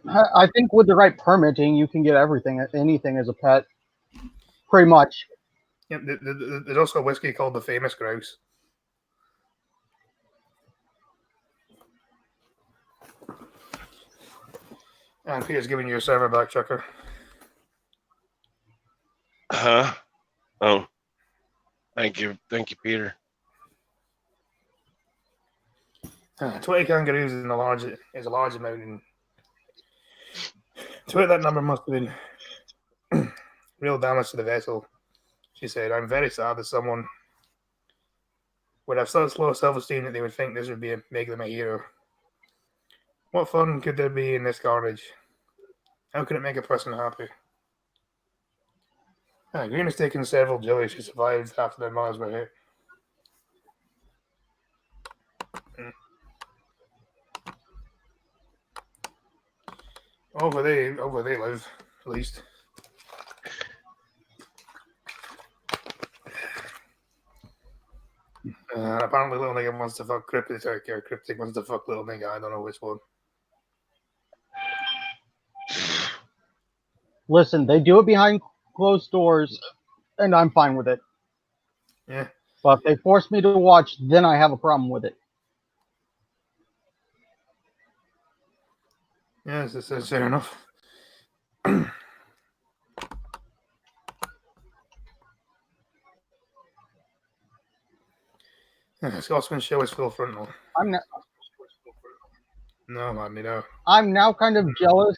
I think with the right permitting, you can get anything as a pet, pretty much. Yeah, there's also a whiskey called the Famous Grouse. And Peter's giving you a server back, Chucker. Huh? Oh. Thank you, Peter. 20 kangaroos is a large amount. And to hit that number must have been real damage to the vessel. She said, "I'm very sad that someone would have such low self-esteem that they would think this would make them a hero. What fun could there be in this carnage? How could it make a person happy?" Green has taken several jellies who survived after their mothers were hit. Over they live, at least. Apparently Little Nigga wants to fuck Cryptic, or Cryptic wants to fuck Little Nigga. I don't know which one. Listen, they do it behind closed doors, and I'm fine with it. Yeah. But if they force me to watch, then I have a problem with it. Yes, that's fair enough. Scotsman show is full frontal. No, man, no. I'm now kind of jealous.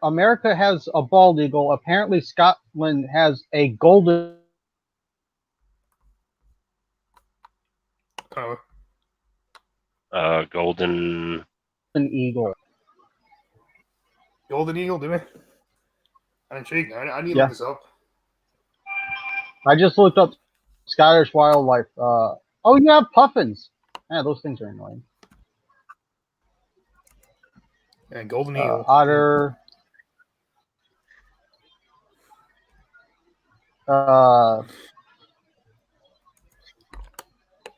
America has a bald eagle. Apparently, Scotland has a golden Golden. An eagle. Golden Eagle, do we? I'm intrigued. I need to Yeah. look this up. I just looked up Scottish wildlife. Oh, you have puffins. Yeah, those things are annoying. Yeah, Golden Eagle. Otter.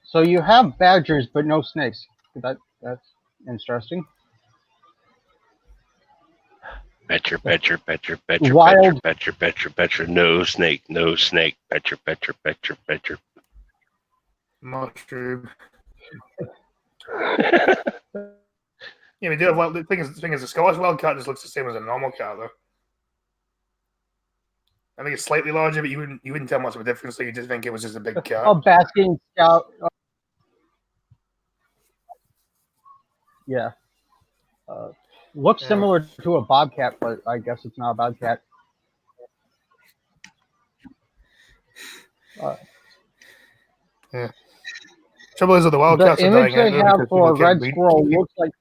So you have badgers, but no snakes. That's interesting. Betcher. Wild. Betcher. No snake. Betcher. Mushroom. Yeah, we do have wild. The thing is, the Scottish wild cat just looks the same as a normal cat, though. I think it's slightly larger, but you wouldn't tell much of a difference. So you just think it was just a big cat. A basking scout. Yeah. Looks Yeah. similar to a bobcat, but I guess it's not a bobcat. Yeah. Trouble is, with the wild The cats are image dying they out, have because for a people red can't squirrel breed. looks like.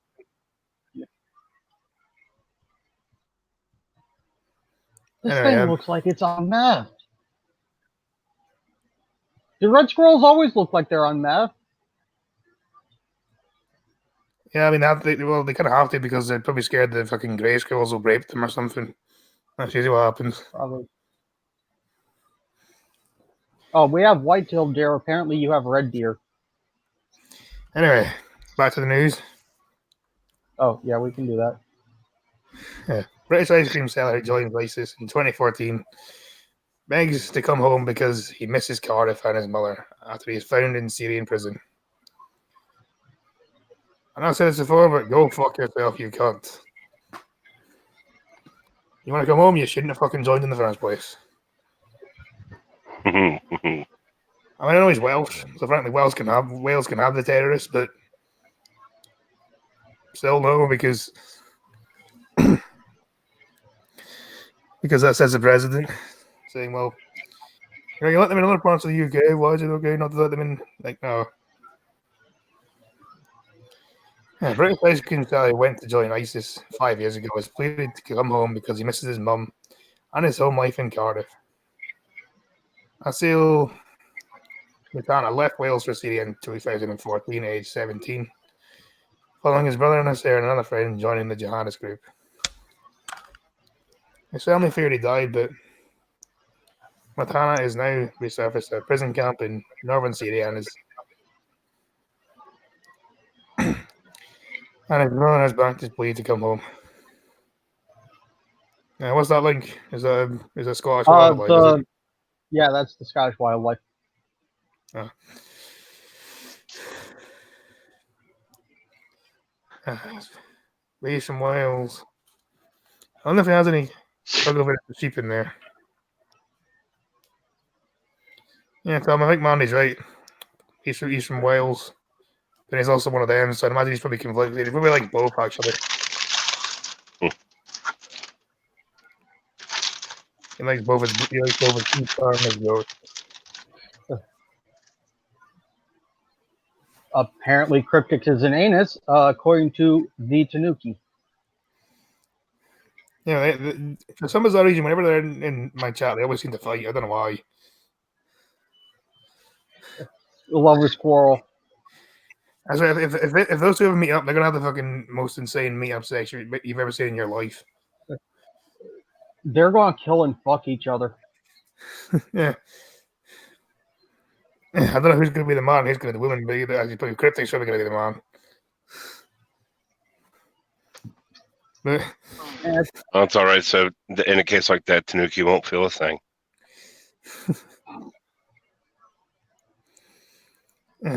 This Anyway, thing looks like it's on meth. The red squirrels always look like they're on meth. Yeah, I mean, they kind of have to, because they're probably scared the fucking grey squirrels will rape them or something. That's usually what happens. Probably. Oh, we have white-tailed deer. Apparently, you have red deer. Anyway, back to the news. Oh, yeah, we can do that. Yeah. British ice cream seller who joined ISIS in 2014 begs to come home because he misses Cardiff and his mother after he is found in Syrian prison. And I've said this before, but go fuck yourself, you cunt. You want to come home? You shouldn't have fucking joined in the first place. I mean, I know he's Welsh, so frankly, Wales can have the terrorists, but still no, because that says the president saying, "Well, you let them in other parts of the UK. Why is it okay not to let them in?" Like, no. Yeah, British ice cream seller went to join ISIS 5 years ago. Has pleaded to come home because he misses his mum and his home life in Cardiff. Asil Mitana left Wales for Syria in 2014, age 17, following his brother Nasser and another friend joining the jihadist group. His family feared he died, but Matana is now resurfaced at a prison camp in northern Syria and his brother has backed his plea to come home. What's that link? Is that Scottish wildlife? Is it? Yeah, that's the Scottish wildlife. Oh. Leash from Wales. I don't know if he has any sheep in there. Yeah, Tom, I think Mandy's right. He's from Wales, and he's also one of them, so I imagine he's probably conflicted. He's probably like both, actually. He likes both his sheep and his goat. Apparently, cryptic is an anus, according to the Tanuki. Yeah, for some bizarre reason, whenever they're in my chat, they always seem to fight. I don't know why. Lover squirrel. I swear, if those two ever meet up, they're gonna have the fucking most insane meet-up sex you've ever seen in your life. They're gonna kill and fuck each other. Yeah. I don't know who's gonna be the man. Who's gonna be the woman? But actually, probably Cryptic's probably gonna be the man. But Oh, it's all right. So in a case like that, Tanuki won't feel a thing.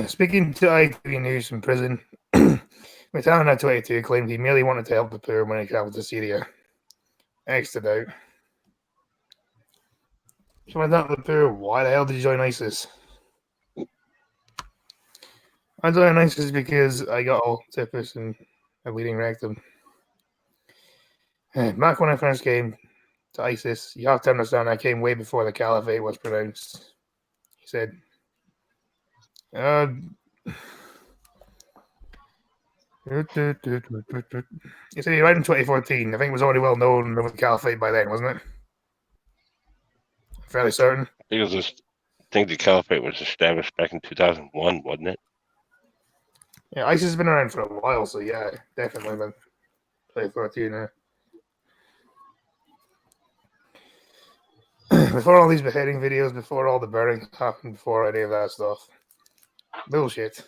Speaking to ITV News from prison, Mitana 22 claimed he merely wanted to help the poor when he travelled to Syria. Exited out. So when I the poor, why the hell did you join ISIS? I joined ISIS because I got all typhus and a bleeding rectum. Back when I first came to ISIS, you have to understand I came way before the caliphate was pronounced. He said, You said he died in 2014. I think it was already well known of the caliphate by then, wasn't it? Fairly certain. I think the caliphate was established back in 2001, wasn't it? Yeah, ISIS has been around for a while, so yeah, definitely been 2014 now. Before all these beheading videos, before all the burning happened, before any of that stuff. Bullshit.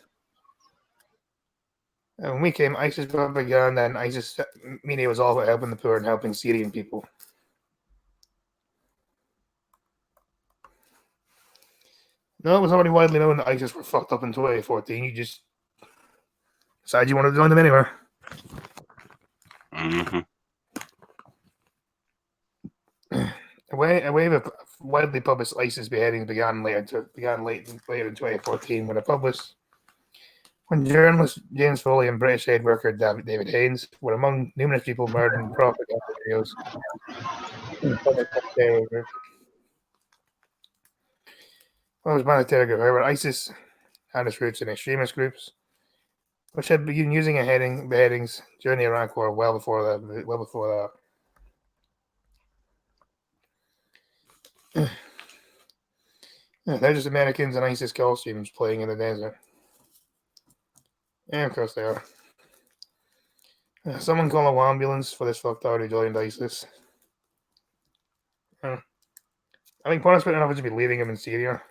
And when we came, ISIS propaganda and ISIS media was all about helping the poor and helping Syrian people. No, it was already widely known that ISIS were fucked up in 2014. You just decided you wanted to join them anywhere. Mm-hmm. A wave of widely published ISIS beheadings began late in 2014 when journalist James Foley and British aid worker David Haynes were among numerous people murdered in propaganda videos. Well, it was military group. However, ISIS had its roots in extremist groups, which had begun using beheadings during the Iraq War well before that. They're just Americans in ISIS costumes playing in the desert. Yeah, of course they are. Someone call an ambulance for this fucktard who joined ISIS. I think punishment enough would just be leaving him in Syria.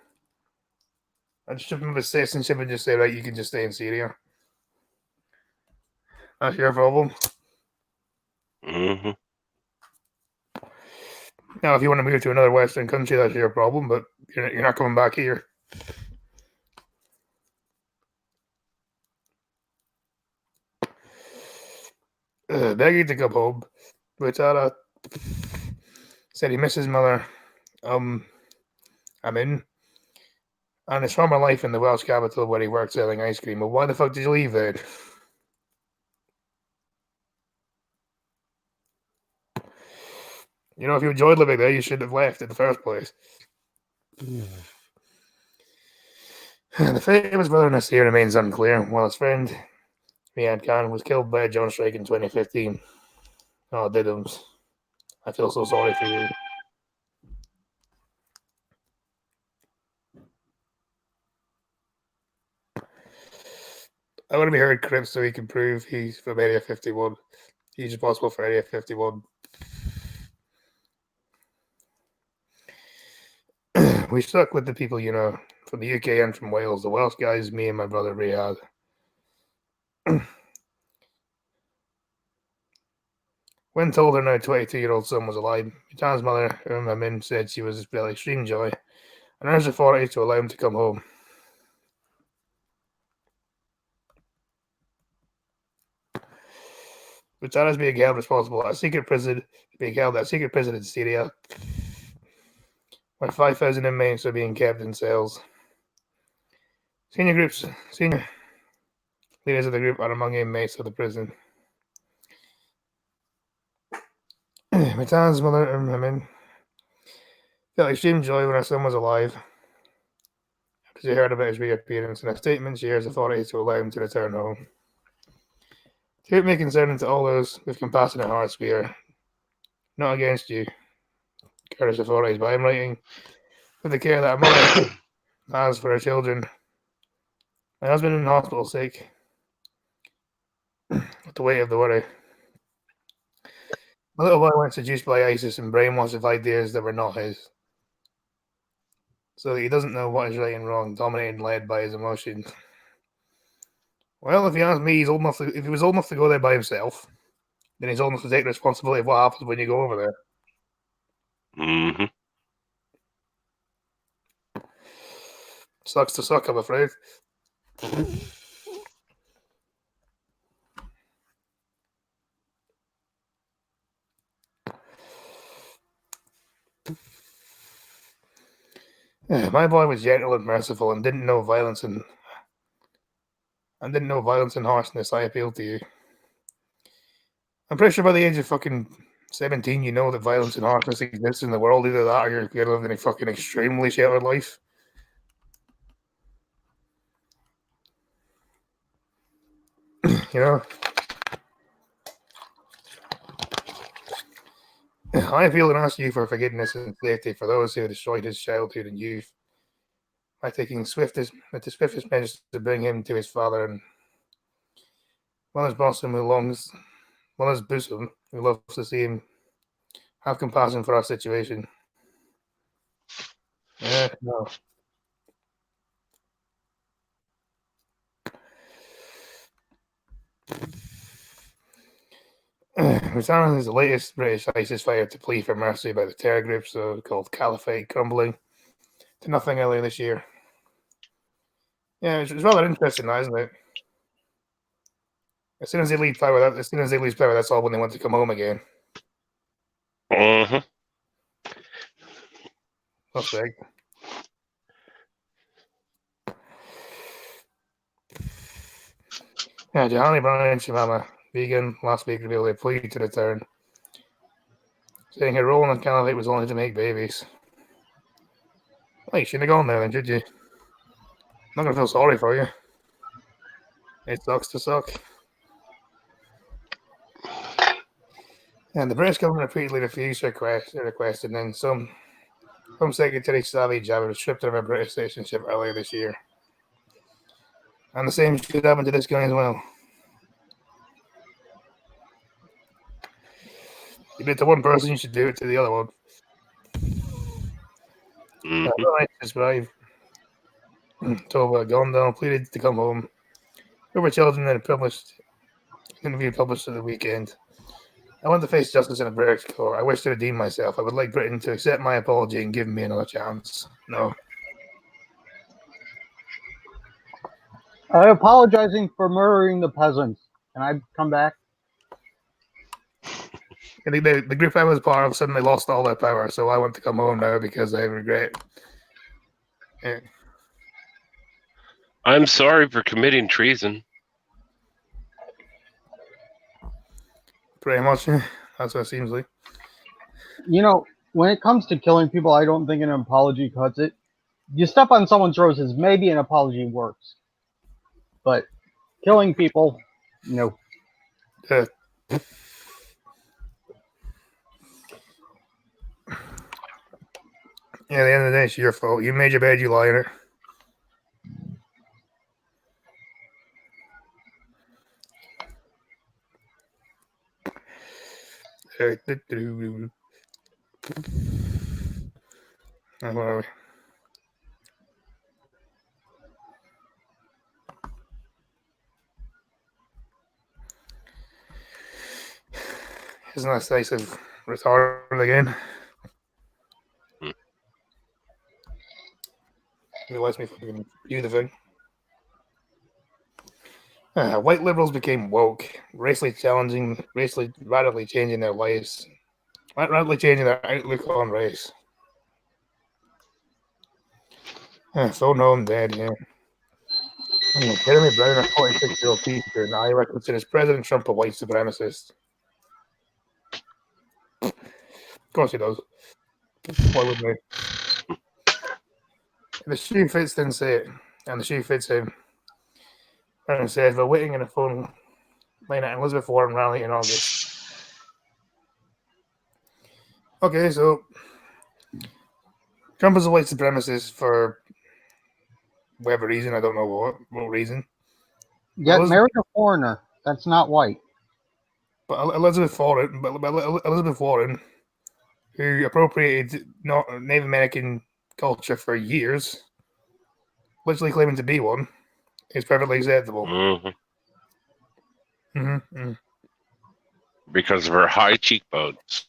I'd strip him of his citizenship and just say, right, you can just stay in Syria. That's your problem. Mm-hmm. Now, if you want to move to another Western country, that's your problem, but you're not coming back here. Begging to come home. Butala said he misses his mother. I'm in. And his former life in the Welsh capital where he worked selling ice cream. Well, why the fuck did you leave then? You know, if you enjoyed living there, you shouldn't have left in the first place. The fate of his brother Nasir remains unclear, while his friend Riyad Khan was killed by a drone strike in 2015. Oh, Diddums. I feel so sorry for you. I want to be heard Cripps so he can prove he's from Area 51. He's responsible for Area 51. We stuck with the people, you know, from the UK and from Wales. The Welsh guys, me and my brother Riyad. When told her now 22-year-old son was alive, Bhutan's mother, Min, said she was felt extreme joy and urged authorities to allow him to come home. Bhutan is being held responsible at a secret prison, in Syria, where 5,000 inmates are being kept in cells. Senior leaders of the group are among inmates of the prison. Bhutan's mother, Min, felt extreme joy when her son was alive. After she heard about his reappearance, in a statement, she urged authorities to allow him to return home. To make concern to all those with compassionate hearts, we are not against you, Kurdish authorities, but I'm writing with the care that a mother has for her children. My husband in hospital sick, with the weight of the worry. My little boy went seduced by ISIS and brainwashed with ideas that were not his. So that he doesn't know what is right and wrong, dominated and led by his emotions. Well, if you ask me, if he was old enough to go there by himself, then he's old enough to take responsibility of what happens when you go over there. Mm-hmm. Sucks to suck, I'm afraid. My boy was gentle and merciful and didn't know violence and harshness. I appeal to you. I'm pretty sure by the age of fucking 17, you know that violence and harshness exists in the world. Either that or you're going to live in a fucking extremely sheltered life. you know. I feel and ask you for forgiveness and safety for those who destroyed his childhood and youth by taking the swiftest measures to bring him to his father and mother's bosom mother's bosom, who loves to see him have compassion for our situation. No. Musaran is the latest British ISIS fighter to plead for mercy by the terror group called Caliphate, crumbling to nothing earlier this year. Yeah, it's rather interesting, now, isn't it? As soon as they lose power, that's all when they want to come home again. Mm-hmm. That's big. Yeah, Jahani Brown and Shimama Vegan last week revealed they pleaded to return, saying her role in the Caliphate was only to make babies. Well, you shouldn't have gone there then, should you? I'm not going to feel sorry for you. It sucks to suck. And the British government repeatedly refused her request, and then some Home Secretary Sally Javid stripped her of her British citizenship earlier this year. And the same should happen to this guy as well. You did it to one person, you should do it to the other one. Brave. Tova Gondon pleaded to come home. Her children in an interview published at the weekend. I want to face justice in a British court. I wish to redeem myself. I would like Britain to accept my apology and give me another chance. No. I'm apologizing for murdering the peasants. Can I come back? I think the group I was part of suddenly lost all their power, so I want to come home now because I regret. Yeah. I'm sorry for committing treason. Pretty much. That's what it seems like. You know, when it comes to killing people, I don't think an apology cuts it. You step on someone's roses, maybe an apology works. But killing people, no. Yeah, at the end of the day, it's your fault. You made your bed, you lie in it. Where are we? Isn't that nice of retarded again? It lets me fucking view the thing. White liberals became woke, radically changing their lives, radically changing their outlook on race. Phone home dead, yeah. Jeremy Brown, a 46-year-old teacher in Iowa, considers President Trump a white supremacist. Of course he does. Why wouldn't he? The shoe fits didn't say it, and the shoe fits him. Brown says, we're waiting in a phone line at Elizabeth Warren rally in August. Okay, so Trump is a white supremacist for whatever reason. I don't know what reason. Get married a foreigner. That's not white. But Elizabeth Warren, who appropriated Native American culture for years, literally claiming to be one, is perfectly acceptable. Because of her high cheekbones.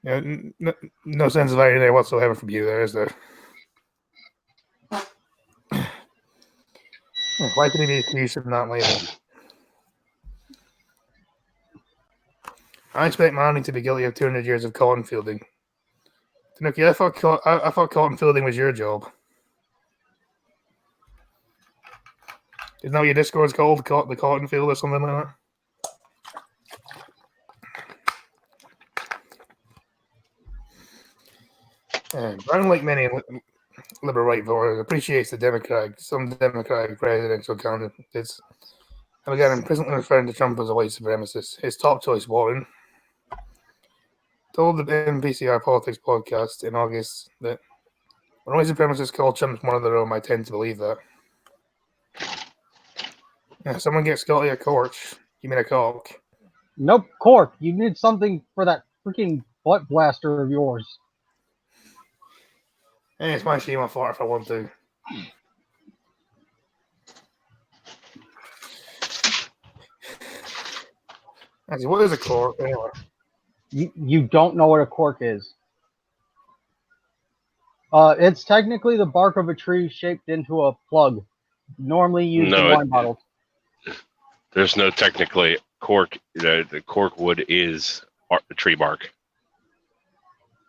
No sense of irony there whatsoever from you there, is there? Why could he be accused of not label? I expect Manning to be guilty of 200 years of cotton fielding. Tanuki, I thought cotton fielding was your job. Isn't that what your Discord's called? The cotton field or something like that? Brown, like many liberal right voters appreciates some Democratic presidential candidates have again implicitly referring to Trump as a white supremacist. His top choice, Warren, told the NPCR Politics podcast in August that when white supremacists call Trump one of their own, I tend to believe that. If someone gets Scotty a corch, you mean a cock? Nope, Cork, you need something for that freaking butt blaster of yours. Hey, it's my shame I fart if I want to. Actually, what is a cork anyway? You don't know what a cork is. It's technically the bark of a tree shaped into a plug, normally used in wine bottles. There's no technically cork. The cork wood is tree bark.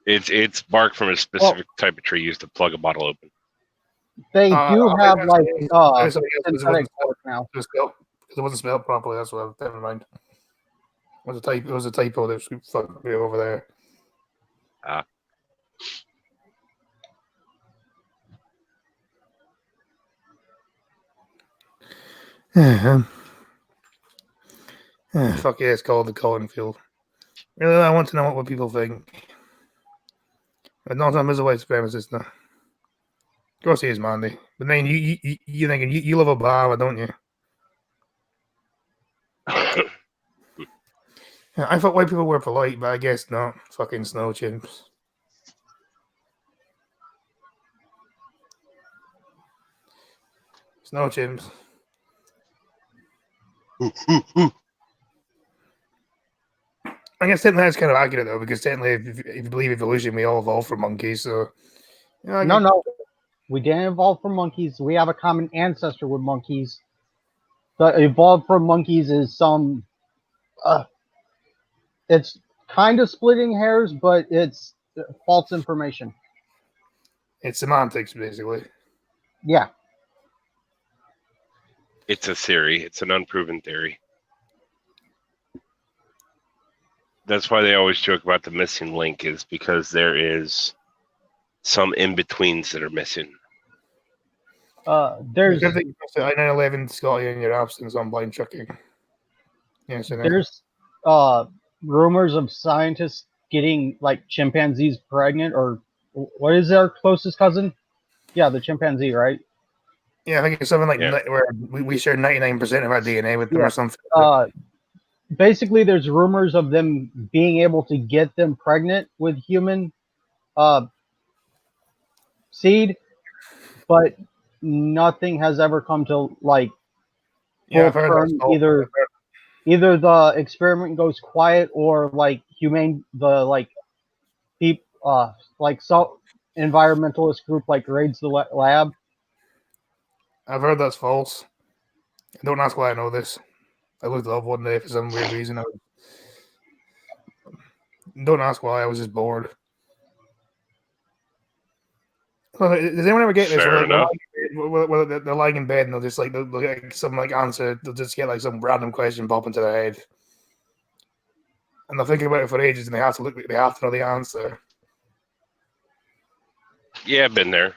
It's bark from a specific type of tree used to plug a bottle open. They do have like synthetic cork now. Because it wasn't spelled properly. That's what. Never mind. It was a typo that fucked me over there. Ah. Fuck yeah, it's called the Colin Field. Really, I want to know what people think. But not Trump is a white supremacist, no. Of course he is, Mandy. But then you thinking you love Obama, don't you? Yeah, I thought white people were polite, but I guess not. Fucking snow chimps. Snow chimps. I guess technically that's kind of accurate though, because technically, if you believe evolution, we all evolved from monkeys. So, No, we didn't evolve from monkeys. We have a common ancestor with monkeys. The evolved from monkeys is some. It's kind of splitting hairs, but it's false information. It's semantics, basically. Yeah. It's a theory. It's an unproven theory. That's why they always joke about the missing link, is because there is some in-betweens that are missing. There's 9/11 Scotty in your absence on blind trucking. Yes, there's rumors of scientists getting like chimpanzees pregnant, or what is our closest cousin? Yeah, the chimpanzee, right? Yeah, I think it's something like where we share 99% of our DNA with them or something. Basically, there's rumors of them being able to get them pregnant with human seed, but nothing has ever come to like full term. Either the experiment goes quiet, or like environmentalist group like raids the lab. I've heard that's false. Don't ask why I know this. I looked it up one day for some weird reason. Don't ask why. I was just bored. Does anyone ever get this? Fair enough. They're lying in bed and they'll just like some answer. They'll just get like some random question pop into their head, and they'll think about it for ages, and they have to know the answer. Yeah, I've been there.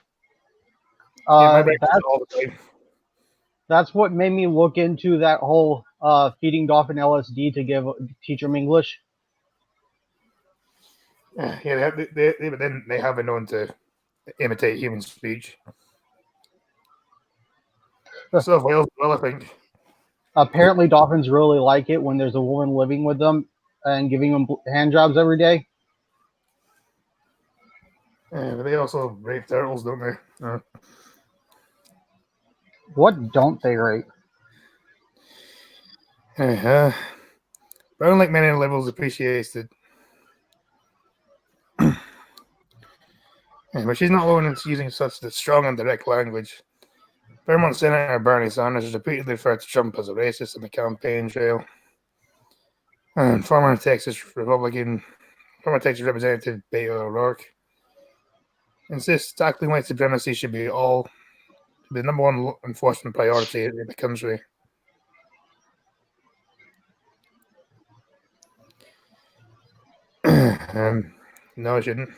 That's what made me look into that whole feeding dolphin LSD to teach them English. Yeah, but then they have been known to imitate human speech. So well, I think. Apparently, dolphins really like it when there's a woman living with them and giving them hand jobs every day. Yeah, but they also rape turtles, don't they? What don't they rape? But unlike many liberals, appreciates that. But she's not alone in using such the strong and direct language. Vermont Senator Bernie Sanders has repeatedly referred to Trump as a racist on the campaign trail. And former Texas Representative Beto O'Rourke insists tackling white supremacy should be the number one enforcement priority in the country. No, it shouldn't.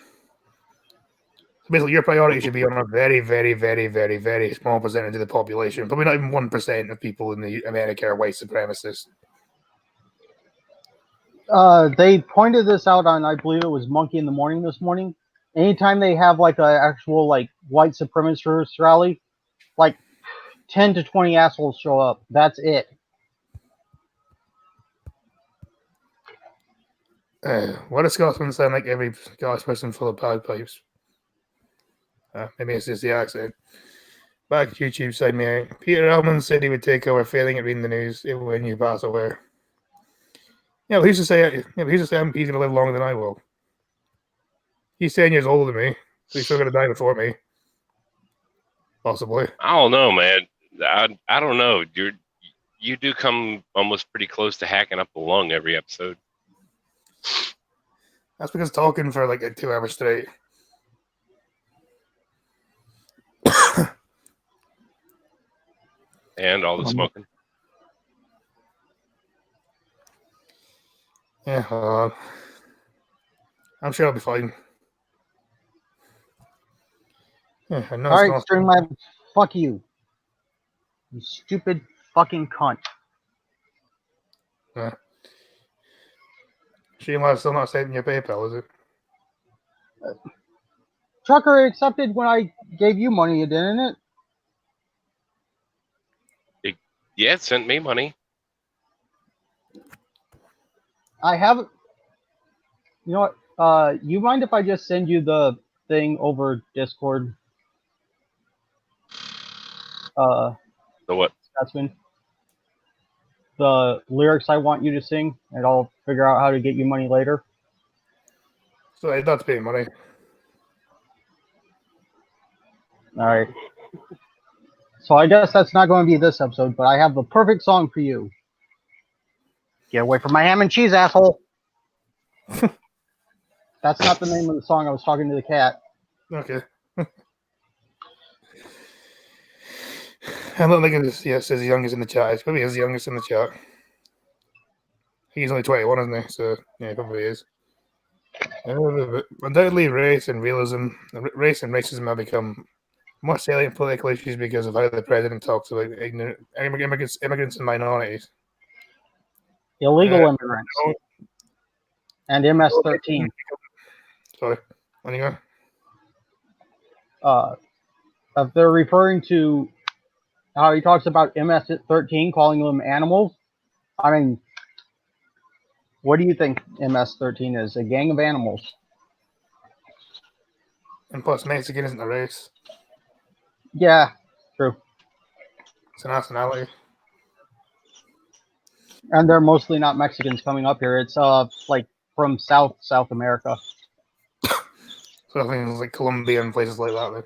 Basically, your priority should be on a very, very, very, very, very small percentage of the population. Probably not even 1% of people in the America are white supremacists. They pointed this out on, I believe it was Monkey in the Morning this morning. Anytime they have like an actual like white supremacist rally, like 10 to 20 assholes show up. That's it. What does Scotsman sound like? Every Scottish person full of bagpipes. Maybe it's just the accent. Back at YouTube, side me out. Peter Almond said he would take over, failing at reading the news when you pass away. Yeah, well, who's to say? Who's to say he's going to live longer than I will? He's 10 years older than me, so he's still going to die before me. Possibly. I don't know, man. I don't know. You do come almost pretty close to hacking up a lung every episode. That's because talking for like 2 hours straight. And all the smoking. Yeah, I'm sure I'll be fine. Yeah, I know All right, Streamlab, fuck you. You stupid fucking cunt. Yeah. Streamlab's still not saving your PayPal, is it? Trucker accepted when I gave you money, didn't it? Yeah, it sent me money. I haven't. You know what? You mind if I just send you the thing over Discord? The what? Scotsman. The lyrics I want you to sing, and I'll figure out how to get you money later. So it's not paying money. All right. So I guess that's not going to be this episode, but I have the perfect song for you. Get away from my ham and cheese, asshole. That's not the name of the song. I was talking to the cat. Okay. I'm not thinking this. Yeah, it says the youngest in the chat. It's probably is the youngest in the chat. He's only 21, isn't he? So yeah, he probably is. Undoubtedly, race and racism have become more salient political issues because of how the president talks about immigrants and minorities. Illegal immigrants. And MS-13. Sorry, on you go. If they're referring to how he talks about MS-13, calling them animals, I mean, what do you think MS-13 is? A gang of animals. And plus, Mexican isn't a race. Yeah, true. It's a nationality. And they're mostly not Mexicans coming up here. It's like from South America. So things like Colombia and places like that.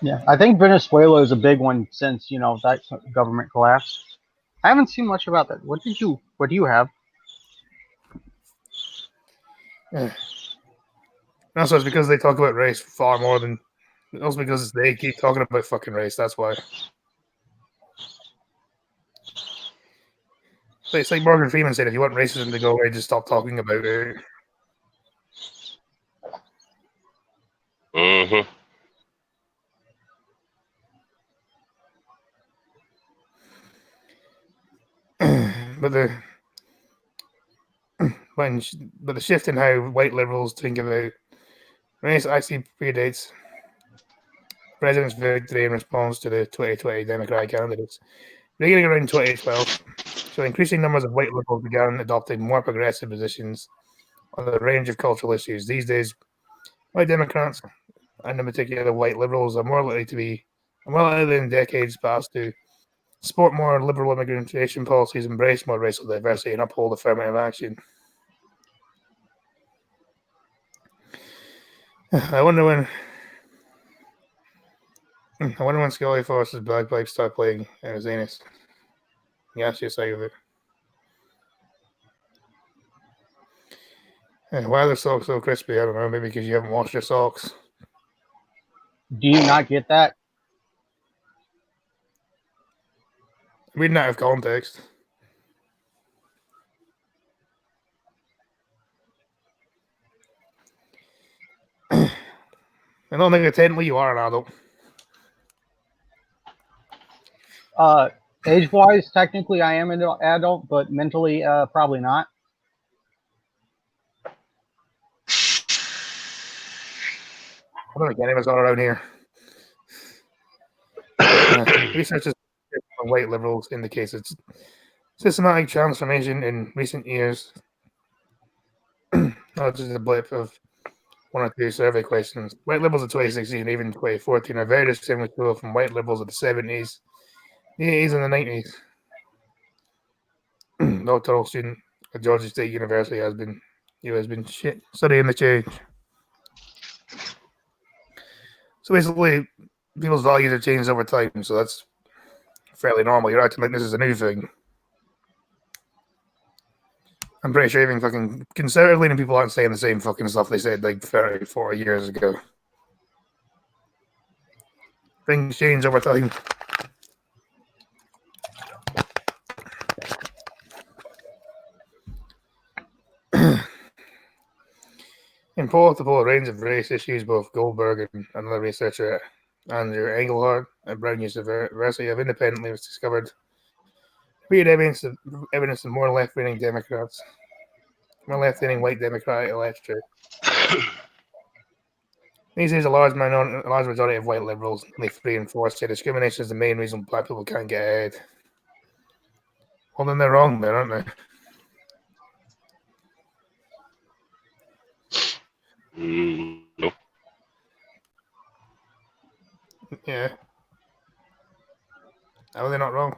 Yeah, I think Venezuela is a big one since, you know, that government collapsed. I haven't seen much about that. What do you have? Yeah. Also, it's because they talk about race far more than. Also, because they keep talking about fucking race. That's why. So it's like Morgan Freeman said: if you want racism to go away, just stop talking about it. Mm-hmm. But the shift in how white liberals think about race actually predates the president's victory in response to the 2020 Democratic candidates. Beginning around 2012, so increasing numbers of white liberals began adopting more progressive positions on a range of cultural issues. These days, white Democrats, and in particular white liberals, are more likely than decades past to support more liberal immigration policies, embrace more racial diversity, and uphold affirmative action. I wonder when Scully Force's bagpipes start playing Zanus. Yeah, she's side of it. Why are the socks so crispy? I don't know. Maybe because you haven't washed your socks. Do you not get that? Reading out of context. I don't think technically you are an adult. Age-wise, technically I am an adult, but mentally, probably not. I don't think any of us are around here. Research on white liberals indicates its systematic transformation in recent years, not just a blip of one or two survey questions. White liberals of 2016 and even 2014 are very distinguishable from white liberals of the 70s, the 80s, and the 90s. Doctoral student at Georgia State University has been studying the change. So basically, people's values have changed over time, so that's fairly normal. You're acting like this is a new thing. I'm pretty sure even fucking conservative leaning people aren't saying the same fucking stuff they said like 30, 40 years ago. Things change over time. In poll to poll a range of race issues, both Goldberg and another researcher, Andrew Engelhardt at Brown University, have independently discovered repeated evidence of more left-leaning Democrats, more left-leaning white Democratic electorate. These days, a large majority of white liberals, only 3 and 4, say discrimination is the main reason black people can't get ahead. Well, then they're wrong, then, aren't they? Nope. Yeah. How are they not wrong?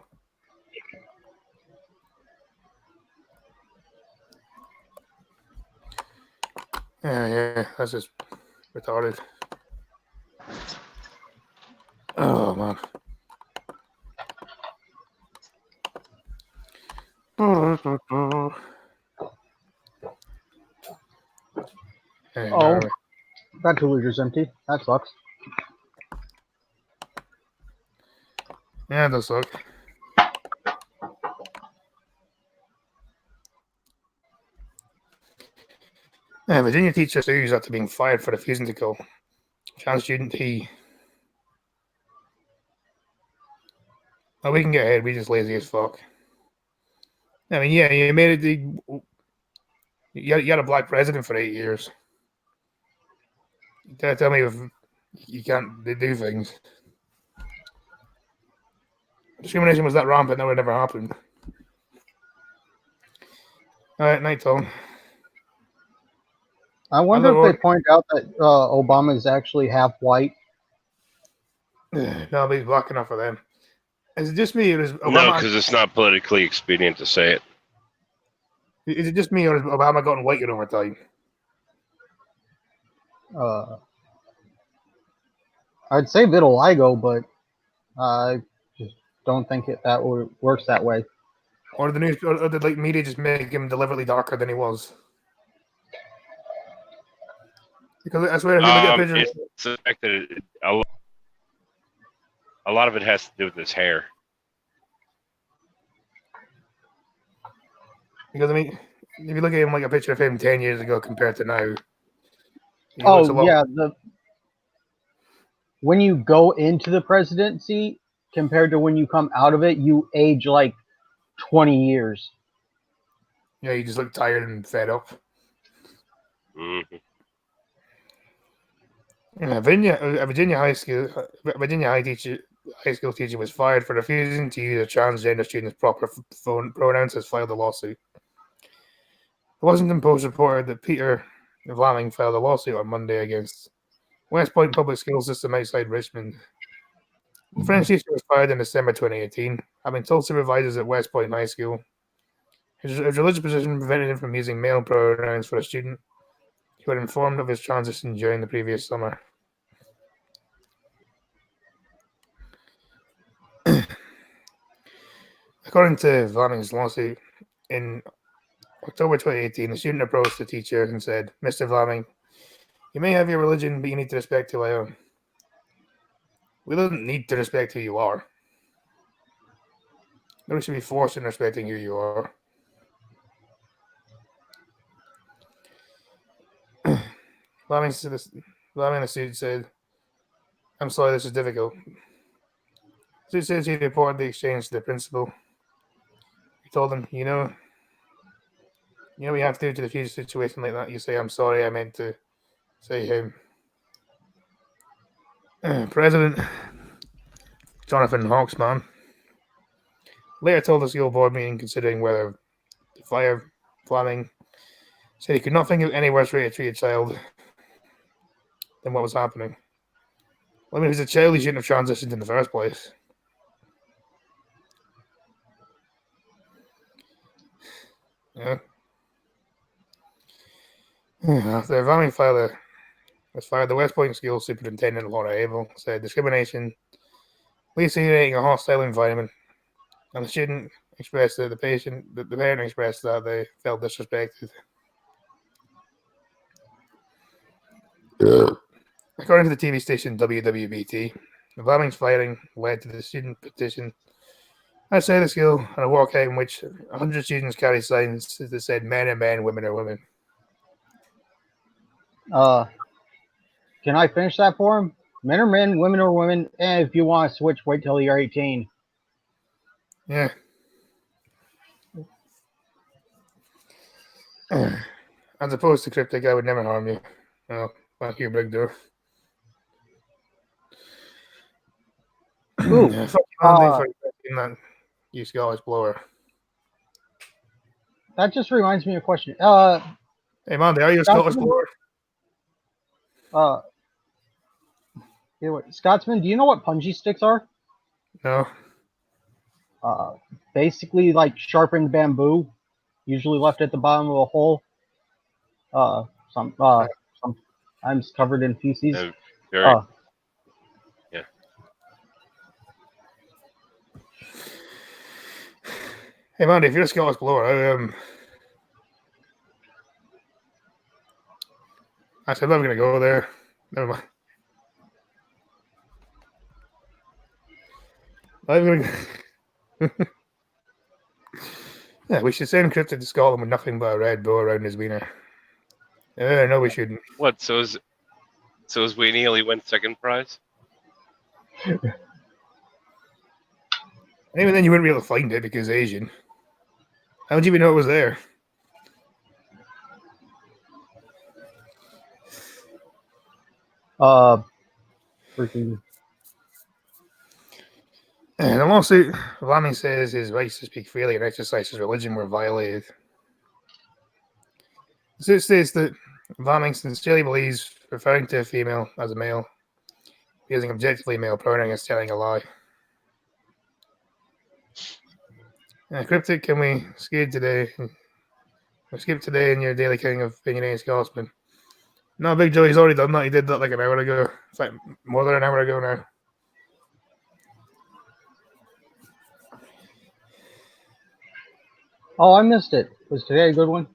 Yeah, that's just retarded. Oh, man. Hey, Oh, that 2 liters empty. That sucks. yeah, it does suck. Yeah, Virginia teacher sues after being fired for refusing to call trans student he. Oh, we can get ahead. We just lazy as fuck. I mean, yeah, you made it. You had a black president for 8 years. Tell me if you can't do things. Discrimination was that rampant that would never happen. All right, night, Tom. I wonder if they point out that Obama is actually half white. No, he's black enough for them. Is it just me, or is Obama? No, because it's not politically expedient to say it. Is it just me, or has Obama gotten whiter over time? I'd say vitiligo, but I just don't think that works that way. Or the media just make him deliberately darker than he was? Because I swear, if you look at pictures, it's the fact that a lot of it has to do with his hair. Because I mean, if you look at him like a picture of him 10 years ago compared to now. Yeah, when you go into the presidency compared to when you come out of it, you age like 20 years. Yeah, you just look tired and fed up. Mm-hmm. Yeah, a Virginia high school teacher was fired for refusing to use a transgender student's proper pronouns, has filed a lawsuit. The Washington Post reported that Peter Vlaming filed a lawsuit on Monday against West Point Public School System outside Richmond. The French teacher was fired in December 2018, having told supervisors at West Point High School his religious position prevented him from using male pronouns for a student who had informed of his transition during the previous summer. According to Vlaming's lawsuit, in October 2018, the student approached the teacher and said, "Mr. Vlaming, you may have your religion, but you need to respect who I am." We don't need to respect who you are. Nobody should be forced in respecting who you are. Vlaming, the suit said, I'm sorry, this is difficult. As soon as he reported the exchange to the principal, he told him, you know what you have to do to defuse a situation like that? You say, I'm sorry, I meant to say him. President Jonathan Hawksman later told the school board meeting, considering whether to fire Fleming, said he could not think of any worse way to treat a child than what was happening. Well, I mean, if he was a child, he shouldn't have transitioned in the first place. Yeah. After Fleming was fired, the West Point School Superintendent Laura Abel said discrimination leads to creating a hostile environment, and the student expressed that the parent expressed that they felt disrespected. According to the TV station WWBT, the Fleming's firing led to the student petition outside the school and a walkout in which 100 students carried signs that said "Men are men, women are women." Can I finish that for him? Men are men, women are women, and if you want to switch, wait till you're 18. Yeah. As opposed to Cryptic, I would never harm you. Oh, thank you, Big Door. Ooh, Fuck you, Andy, for using that, you Scottish blower. that just reminds me of a question. Hey, Mandy, are you a Scottish blower? Scotsman, do you know what punji sticks are? No. Basically like sharpened bamboo, usually left at the bottom of a hole. Sometimes covered in feces. Yeah. Hey, Mandy, if you're a Scottish blower, I said I'm going to go there. Never mind. I'm going to. Yeah, we should send Cryptic to Scotland with nothing but a red bow around his wiener. No, we shouldn't. What? So is Weenie only win second prize? And even then, you wouldn't be able to find it because Asian. How would you even know it was there? Freaking. In a lawsuit, Fleming says his rights to speak freely and exercise his religion were violated. The suit states that Fleming sincerely believes referring to a female as a male, using objectively male pronouns, is telling a lie. Cryptic, can we skip today? Skip today in your daily king of opinionated Scotsman. No, Big Joe, he's already done that. He did that like an hour ago. In fact, more than an hour ago now. Oh, I missed it. Was today a good one?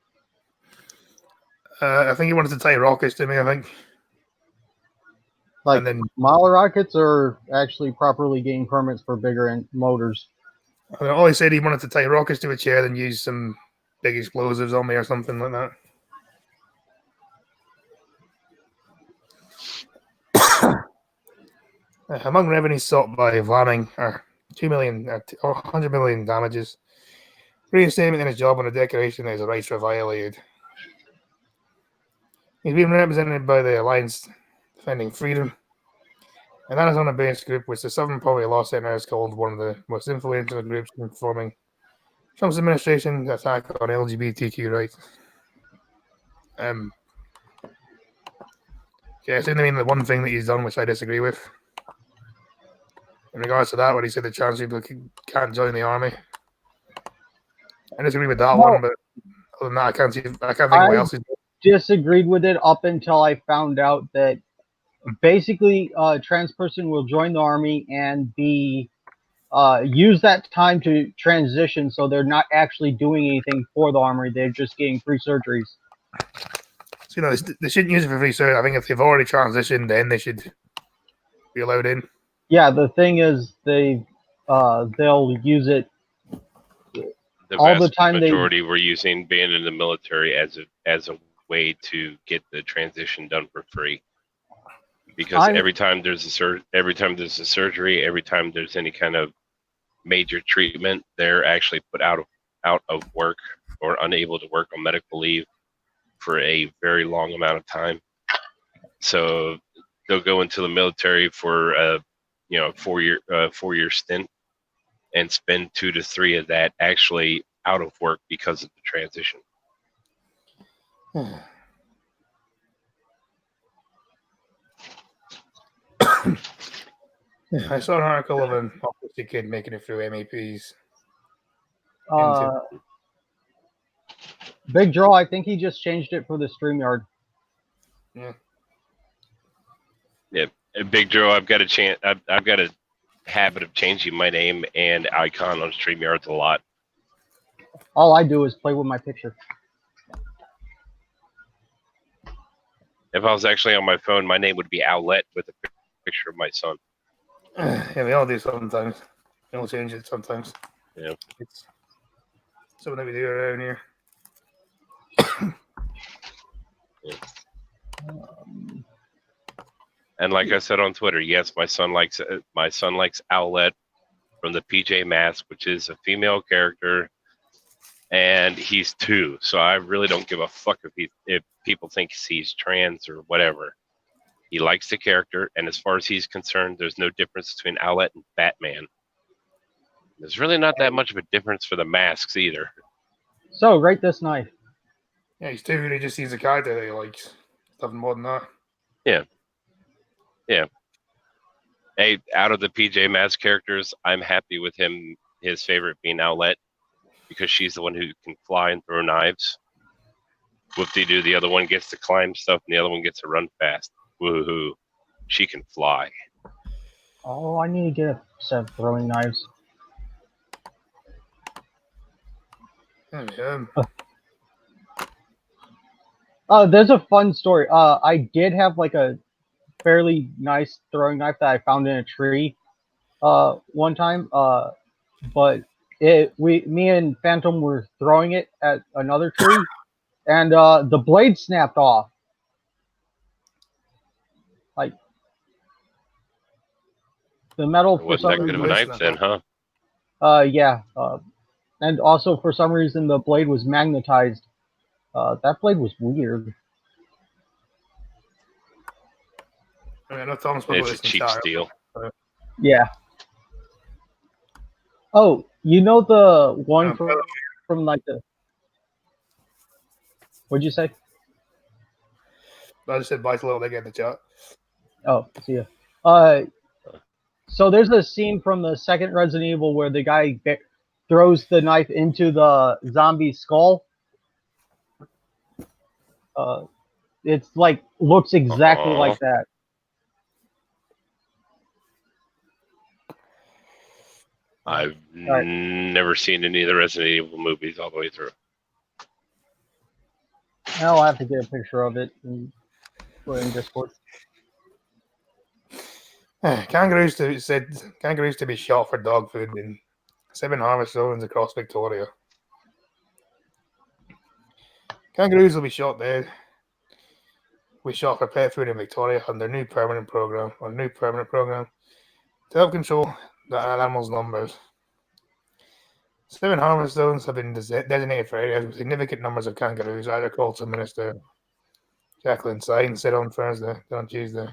I think he wanted to tie rockets to me, I think. Like, and then model rockets or actually properly getting permits for bigger motors? All he said, he wanted to tie rockets to a chair and use some big explosives on me or something like that. Among revenues sought by Fleming are 2 million or 100 million damages, reinstatement in his job on a declaration that his rights were violated. He's been represented by the Alliance Defending Freedom, and that is on a base group which the Southern Poverty Law Center has called one of the most influential groups in informing Trump's administration's attack on LGBTQ rights. Yeah, I think the one thing that he's done which I disagree with. In regards to that, when he said that trans people can't join the army, I disagree with that one. But other than that, I can't think what else he's done. Disagreed with it up until I found out that basically a trans person will join the army and use that time to transition, so they're not actually doing anything for the army. They're just getting free surgeries. So, they shouldn't use it for free surgery. I think if they've already transitioned, then they should be allowed in. Yeah, the thing is, they'll use it the all vast the time. Majority were using being in the military as a way to get the transition done for free. because every time there's a surgery, every time there's any kind of major treatment, they're actually put out of work or unable to work on medical leave for a very long amount of time. So they'll go into the military for a 4-year stint and spend 2 to 3 of that actually out of work because of the transition. I saw an article of an autistic kid making it through MEPs. Big Draw, I think he just changed it for the StreamYard. Yeah. Yeah, Big Joe, I've got a habit of changing my name and icon on StreamYards a lot. All I do is play with my picture. If I was actually on my phone, my name would be Owlette with a picture of my son. Yeah, we all do sometimes. We all change it sometimes. Yeah. It's something that we do around here. And like I said on Twitter, yes, my son likes Owlette from the PJ Masks, which is a female character, and he's 2. So I really don't give a fuck if people think he's trans or whatever. He likes the character, and as far as he's concerned, there's no difference between Owlette and Batman. There's really not that much of a difference for the masks either. So, rate this knife. Yeah, he's 2. He just sees a character that he likes. Nothing more than that. Yeah. Hey, out of the PJ Masks characters, I'm happy with him. His favorite being Owlette, because she's the one who can fly and throw knives. Whoop-de-doo, the other one gets to climb stuff, and the other one gets to run fast. Woohoo! She can fly. Oh, I need to get a set of throwing knives. There's a fun story. I did have like a fairly nice throwing knife that I found in a tree one time. But me and Phantom were throwing it at another tree, and the blade snapped off. Like the metal for some Wasn't that good of a knife then, huh? Yeah. And also for some reason the blade was magnetized. That blade was weird. I mean, I know Tom's It's a cheap steal. Yeah. Oh, you know the one from like the. What'd you say? I just said bye to little they get in the chat. Oh, see ya. So there's a scene from the second Resident Evil where the guy throws the knife into the zombie skull. It's like looks exactly like that. I've never seen any of the Resident Evil movies all the way through. I'll have to get a picture of it and put it in Discord. Kangaroos to be shot for dog food in 7 harvest zones across Victoria. Kangaroos will be shot dead. We shot for pet food in Victoria under new permanent program to help control the animals' numbers. 7 harvest zones have been designated for areas with significant numbers of kangaroos, Agriculture Minister Jacqueline Syme said on Tuesday.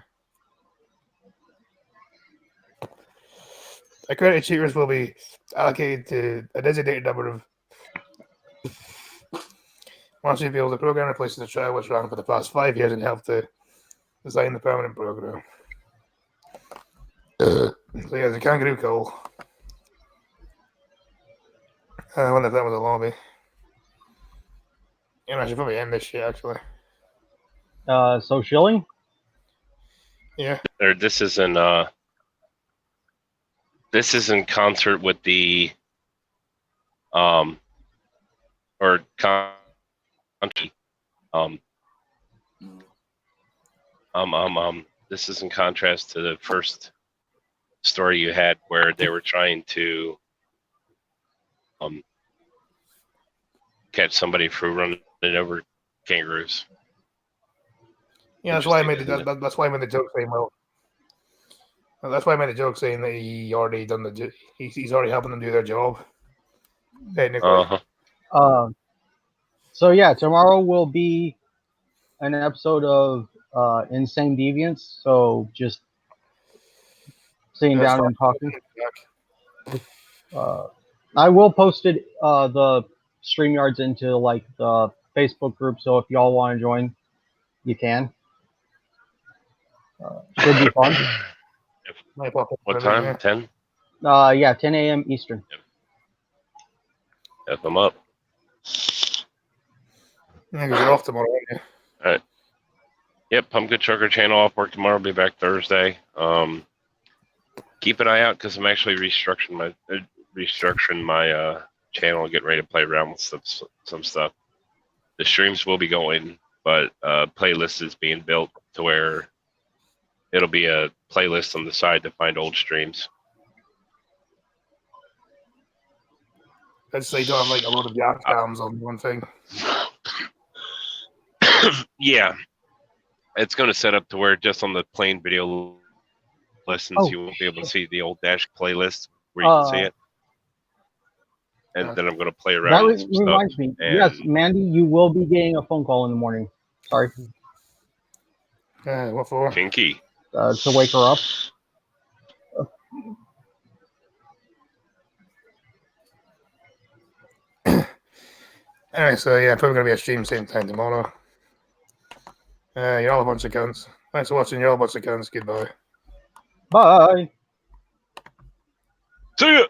Accredited shooters will be allocated to a designated number of marching fields. The program replaces the trial which ran for the past 5 years and helped to design the permanent program. So yeah, the kangaroo call. I wonder if that was a lobby. You know, I should probably end this shit actually. So shilling? Yeah. Or this is in concert with the this is in contrast to the first story you had where they were trying to catch somebody for running over kangaroos. Yeah, that's why I made that's why I made the joke saying, well, that's why I made the joke saying that he already done the he's already helping them do their job. Technically, So yeah, tomorrow will be an episode of Insane Deviants. So just sitting That's down and fine. talking. I will post it the StreamYards into like the Facebook group. So if y'all want to join, you can. Should be fun. What time? 10? Yeah, 10 a.m. Eastern. F them up. Yeah, because you're off tomorrow, aren't you? All right. Yep, Pumpkin Trucker channel off work tomorrow. Be back Thursday. Keep an eye out because I'm actually restructuring my channel and getting ready to play around with some stuff. The streams will be going, but playlist is being built to where it'll be a playlist on the side to find old streams. I'd say you don't have like a lot of yak cams on one thing. Yeah, it's going to set up to where just on the plain video listens, you won't be able to see the old Dash playlist where you can see it. And then I'm going to play around with some reminds stuff. Me. Yes, Mandy, you will be getting a phone call in the morning. Sorry. What for? Kinky. To wake her up. Anyway, so yeah, probably going to be a stream same time tomorrow. You're all a bunch of cunts. Thanks for watching. You're all a bunch of cunts. Goodbye. Bye. See ya.